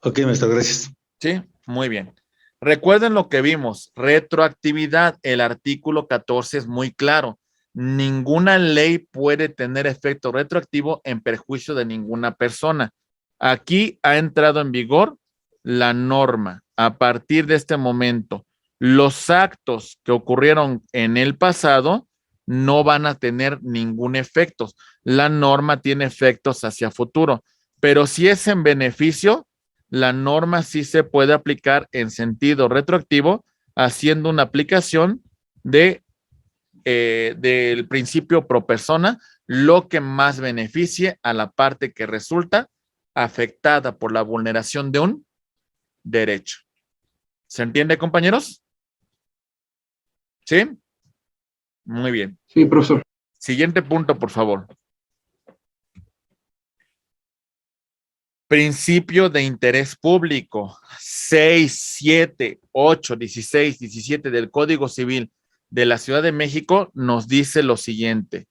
Ok, maestro, gracias. Sí, muy bien. Recuerden lo que vimos, retroactividad, el artículo 14 es muy claro. Ninguna ley puede tener efecto retroactivo en perjuicio de ninguna persona. Aquí ha entrado en vigor la norma. A partir de este momento, los actos que ocurrieron en el pasado no van a tener ningún efecto. La norma tiene efectos hacia futuro, pero si es en beneficio, la norma sí se puede aplicar en sentido retroactivo, haciendo una aplicación del principio pro persona, lo que más beneficie a la parte que resulta afectada por la vulneración de un derecho. ¿Se entiende, compañeros? ¿Sí? Muy bien. Sí, profesor. Siguiente punto, por favor. Principio de interés público 6, 7, 8, 16, 17 del Código Civil de la Ciudad de México nos dice lo siguiente: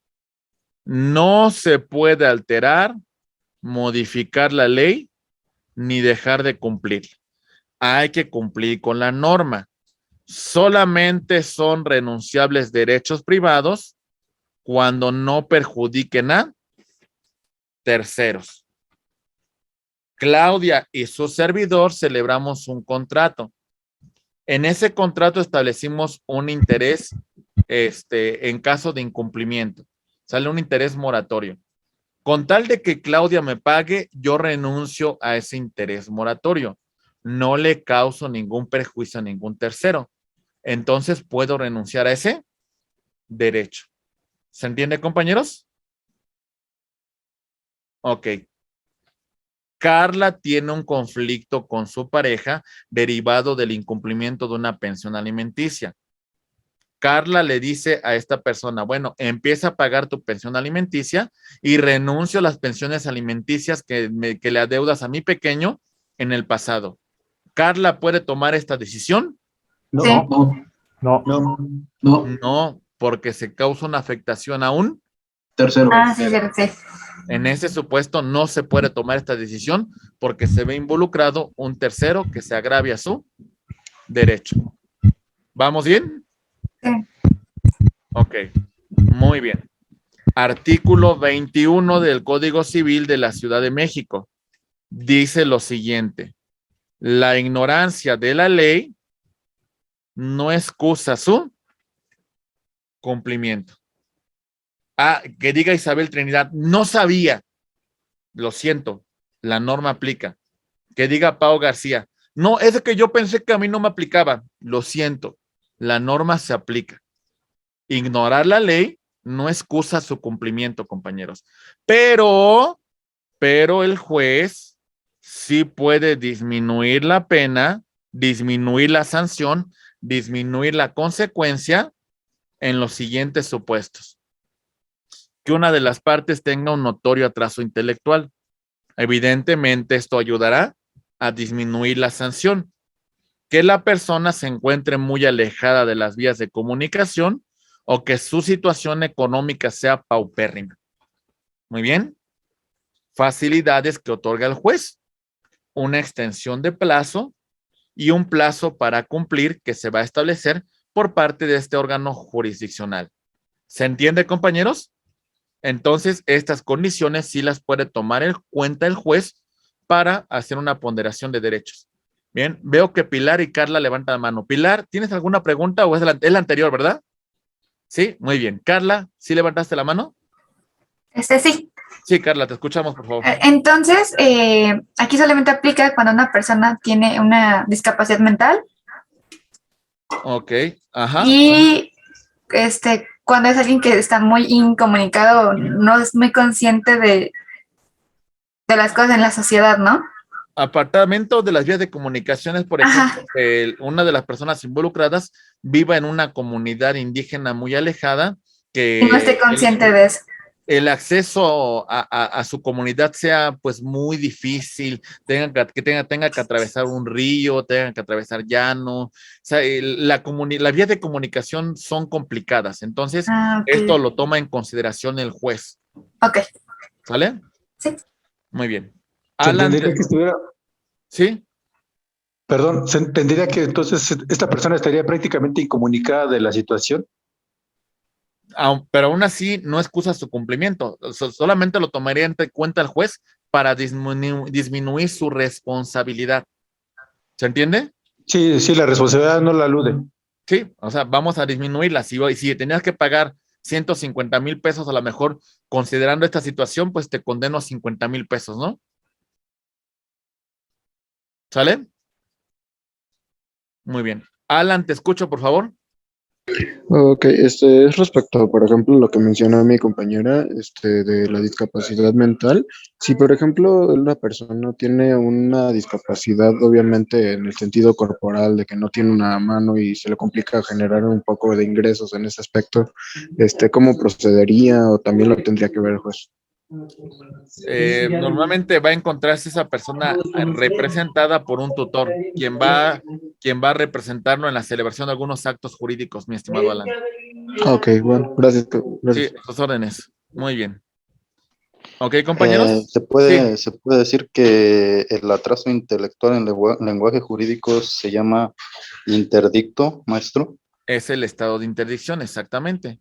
no se puede alterar, modificar la ley ni dejar de cumplir. Hay que cumplir con la norma. Solamente son renunciables derechos privados cuando no perjudiquen a terceros. Claudia y su servidor celebramos un contrato. En ese contrato establecimos un interés en caso de incumplimiento. Sale un interés moratorio. Con tal de que Claudia me pague, yo renuncio a ese interés moratorio. No le causo ningún perjuicio a ningún tercero. Entonces puedo renunciar a ese derecho. ¿Se entiende, compañeros? Ok. Carla tiene un conflicto con su pareja derivado del incumplimiento de una pensión alimenticia. Carla le dice a esta persona, bueno, empieza a pagar tu pensión alimenticia y renuncio a las pensiones alimenticias que le adeudas a mi pequeño en el pasado. ¿Carla puede tomar esta decisión? No, Sí. No. no, no, No, porque se causa una afectación a un tercero. Ah, sí, sí. En ese supuesto no se puede tomar esta decisión porque se ve involucrado un tercero que se agravia su derecho. ¿Vamos bien? Sí. Ok, muy bien. Artículo 21 del Código Civil de la Ciudad de México dice lo siguiente: la ignorancia de la ley no excusa su cumplimiento. Que diga Isabel Trinidad, no sabía, lo siento, la norma aplica. Que diga Pau García, no, es que yo pensé que a mí no me aplicaba, lo siento, la norma se aplica. Ignorar la ley no excusa su cumplimiento, compañeros. Pero el juez sí puede disminuir la pena, disminuir la sanción, disminuir la consecuencia en los siguientes supuestos. Que una de las partes tenga un notorio atraso intelectual. Evidentemente, esto ayudará a disminuir la sanción. Que la persona se encuentre muy alejada de las vías de comunicación o que su situación económica sea paupérrima. Muy bien. Facilidades que otorga el juez. Una extensión de plazo y un plazo para cumplir que se va a establecer por parte de este órgano jurisdiccional. ¿Se entiende, compañeros? Entonces, estas condiciones sí las puede tomar en cuenta el juez para hacer una ponderación de derechos. Bien, veo que Pilar y Carla levantan la mano. Pilar, ¿tienes alguna pregunta o es la anterior, verdad? Sí, muy bien. Carla, ¿sí levantaste la mano? Sí. Sí, Carla, te escuchamos, por favor. Entonces, aquí solamente aplica cuando una persona tiene una discapacidad mental Ok, ajá. y cuando es alguien que está muy incomunicado, no es muy consciente de las cosas en la sociedad, ¿no? Apartamento de las vías de comunicaciones, por ejemplo, que una de las personas involucradas viva en una comunidad indígena muy alejada, que Y no esté consciente de eso. el acceso a su comunidad sea pues muy difícil, tenga que atravesar un río, tenga que atravesar llano, o sea, las vías de comunicación son complicadas, entonces esto lo toma en consideración el juez. Ok. ¿Sale? Sí. Muy bien. ¿Se entendería que estuviera? ¿Sí? Perdón, ¿se entendería que entonces esta persona estaría prácticamente incomunicada de la situación? Pero aún así no excusa su cumplimiento, solamente lo tomaría en cuenta el juez para disminuir su responsabilidad. ¿Se entiende? Sí, la responsabilidad no la alude. Sí, o sea, vamos a disminuirla. Si tenías que pagar 150,000 pesos, a lo mejor considerando esta situación, pues te condeno a 50,000 pesos, ¿no? ¿Sale? Muy bien. Alan, te escucho, por favor. Ok, es respecto, por ejemplo, lo que mencionó mi compañera, de la discapacidad mental. Si, por ejemplo, una persona tiene una discapacidad, obviamente en el sentido corporal, de que no tiene una mano y se le complica generar un poco de ingresos en ese aspecto, ¿cómo procedería o también lo tendría que ver el juez? Normalmente va a encontrarse esa persona representada por un tutor, quien va a representarlo en la celebración de algunos actos jurídicos, mi estimado Alan. Ok, bueno, gracias. Sí, sus órdenes. Muy bien. Ok, compañeros. Se puede decir que el atraso intelectual en lenguaje jurídico se llama interdicto, maestro. Es el estado de interdicción, exactamente.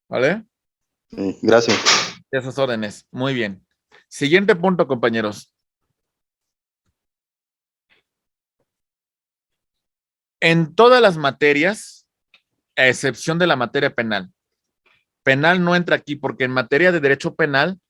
¿Vale? Sí, gracias. Esas órdenes. Muy bien. Siguiente punto, compañeros. En todas las materias, a excepción de la materia penal. Penal no entra aquí porque en materia de derecho penal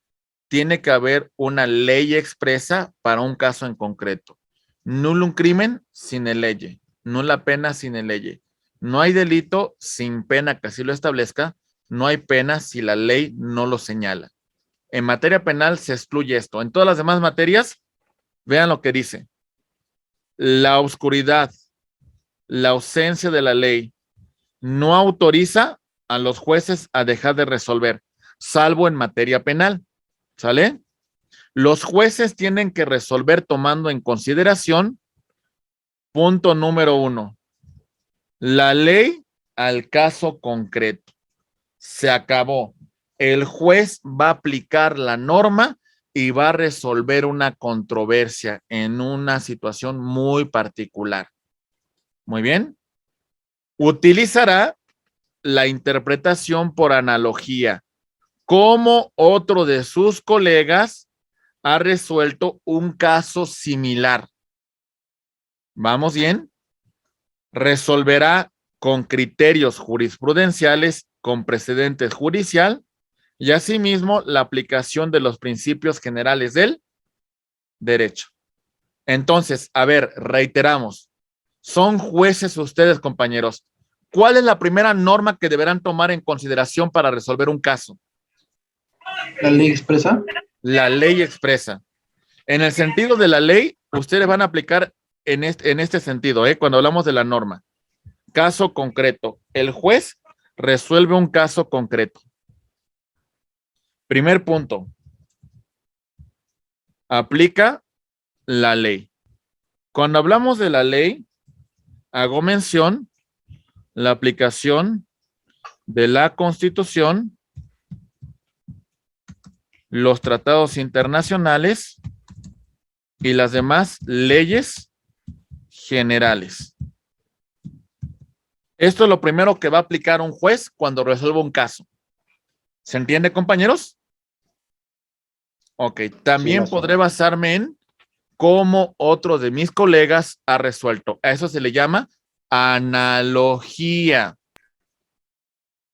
tiene que haber una ley expresa para un caso en concreto. Nullum crimen sine lege, nula pena sine lege. No hay delito sin pena que así lo establezca, no hay pena si la ley no lo señala. En materia penal se excluye esto. En todas las demás materias, vean lo que dice. La oscuridad, la ausencia de la ley, no autoriza a los jueces a dejar de resolver, salvo en materia penal. ¿Sale? Los jueces tienen que resolver tomando en consideración, punto número 1, la ley al caso concreto. Se acabó. El juez va a aplicar la norma y va a resolver una controversia en una situación muy particular. Muy bien. Utilizará la interpretación por analogía, como otro de sus colegas ha resuelto un caso similar. ¿Vamos bien? Resolverá con criterios jurisprudenciales, con precedentes judicial y asimismo la aplicación de los principios generales del derecho. Entonces, a ver, reiteramos, son jueces ustedes, compañeros, ¿Cuál es la primera norma que deberán tomar en consideración para resolver un caso? La ley expresa. La ley expresa. En el sentido de la ley, ustedes van a aplicar en este sentido, cuando hablamos de la norma. Caso concreto. El juez resuelve un caso concreto. Primer punto. Aplica la ley. Cuando hablamos de la ley, hago mención la aplicación de la Constitución, los tratados internacionales y las demás leyes generales. Esto es lo primero que va a aplicar un juez cuando resuelva un caso. ¿Se entiende, compañeros? Ok, también Sí, podré basarme en cómo otro de mis colegas ha resuelto. A eso se le llama analogía.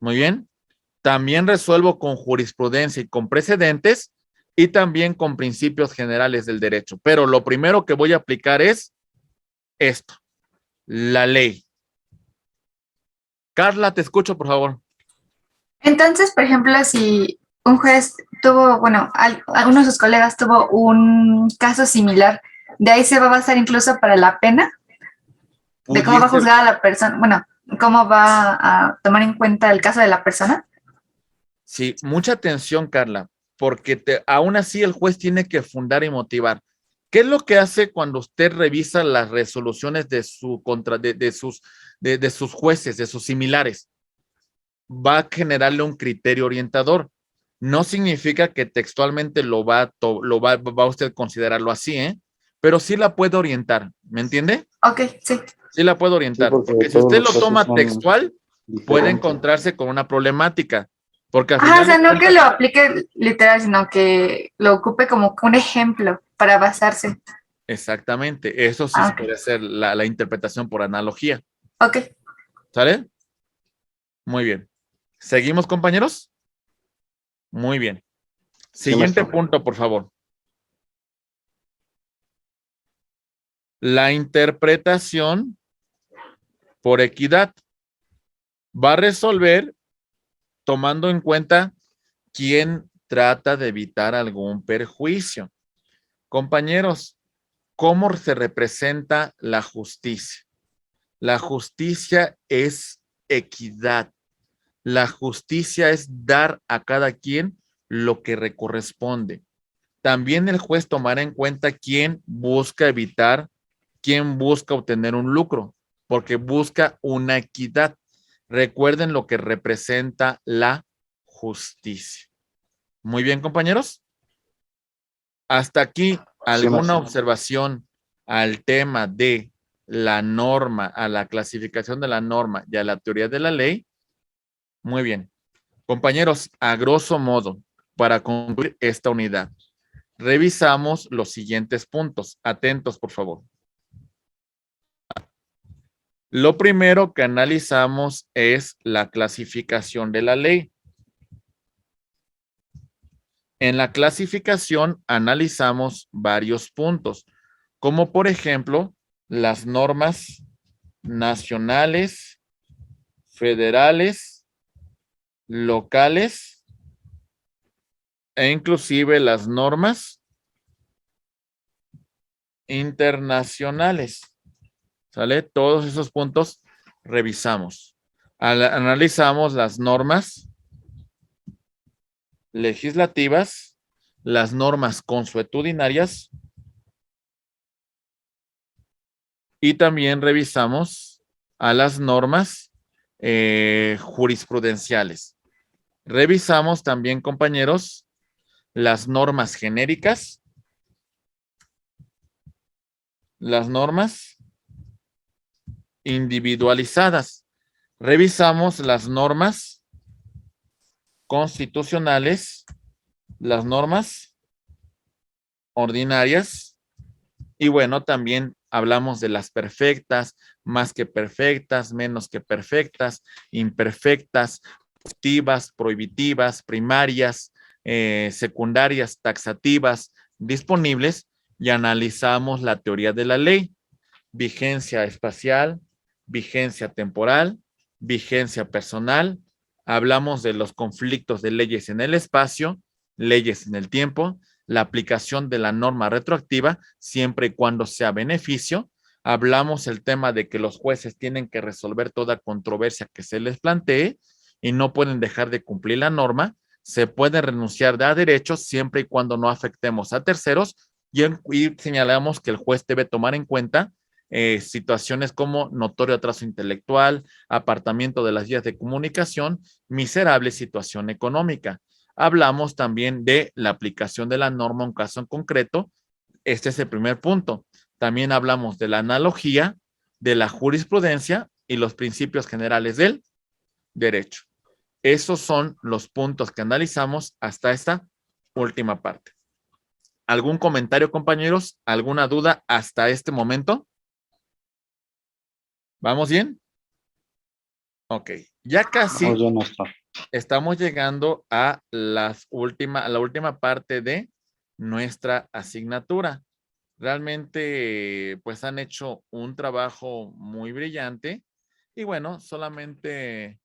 Muy bien. También resuelvo con jurisprudencia y con precedentes y también con principios generales del derecho. Pero lo primero que voy a aplicar es esto, la ley. Carla, te escucho, por favor. Entonces, por ejemplo, si un juez tuvo, bueno, alguno de sus colegas tuvo un caso similar, de ahí se va a basar incluso para la pena, de cómo va a juzgar a la persona, bueno, cómo va a tomar en cuenta el caso de la persona. Sí, mucha atención, Carla, porque aún así el juez tiene que fundar y motivar. ¿Qué es lo que hace cuando usted revisa las resoluciones de sus jueces, de sus similares? Va a generarle un criterio orientador. No significa que textualmente va usted a considerarlo así, pero sí la puede orientar, ¿me entiende? Ok, sí. Sí la puede orientar, Sí, porque porque si todos usted los lo casos toma son textual, puede diferentes. encontrarse con una problemática, porque al Ajá, final o sea, de no que cuentas- lo aplique literal, sino que lo ocupe como un ejemplo para basarse. Exactamente, eso sí Ah, se ok. puede hacer la interpretación por analogía, Ok. ¿sale? Muy bien. ¿Seguimos, compañeros? Muy bien. Siguiente maestro. punto, por favor. La interpretación por equidad va a resolver tomando en cuenta quién trata de evitar algún perjuicio. Compañeros, ¿cómo se representa la justicia? La justicia es equidad. La justicia es dar a cada quien lo que le corresponde. También el juez tomará en cuenta quién busca evitar, quién busca obtener un lucro, porque busca una equidad. Recuerden lo que representa la justicia. Muy bien, compañeros. Hasta aquí, ¿alguna maestro. observación al tema de la norma, a la clasificación de la norma y a la teoría de la ley? Muy bien. Compañeros, a grosso modo, para concluir esta unidad, revisamos los siguientes puntos. Atentos, por favor. Lo primero que analizamos es la clasificación de la ley. En la clasificación analizamos varios puntos, como por ejemplo, las normas nacionales, federales, locales e inclusive las normas internacionales. ¿Sale? Todos esos puntos revisamos. Analizamos las normas legislativas, las normas consuetudinarias y también revisamos a las normas jurisprudenciales. Revisamos también, compañeros, las normas genéricas, las normas individualizadas. Revisamos las normas constitucionales, las normas ordinarias y bueno, también hablamos de las perfectas, más que perfectas, menos que perfectas, imperfectas, positivas, prohibitivas, primarias, secundarias, taxativas, disponibles y analizamos la teoría de la ley, vigencia espacial, vigencia temporal vigencia personal, hablamos de los conflictos de leyes en el espacio, leyes en el tiempo, la aplicación de la norma retroactiva, siempre y cuando sea beneficio. Hablamos el tema de que los jueces tienen que resolver toda controversia que se les plantee y no pueden dejar de cumplir la norma. Se puede renunciar a derechos siempre y cuando no afectemos a terceros y señalamos que el juez debe tomar en cuenta situaciones como notorio atraso intelectual, apartamiento de las vías de comunicación, miserable situación económica. Hablamos también de la aplicación de la norma en un caso en concreto. Este es el primer punto. También hablamos de la analogía, de la jurisprudencia y los principios generales del derecho. Esos son los puntos que analizamos hasta esta última parte. ¿Algún comentario, compañeros? ¿Alguna duda hasta este momento? ¿Vamos bien? Ok, ya casi estamos llegando a la última parte de nuestra asignatura. Realmente, pues han hecho un trabajo muy brillante y bueno, solamente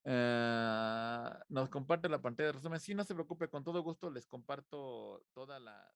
nos comparte la pantalla de resumen. Sí, no se preocupe, con todo gusto les comparto toda la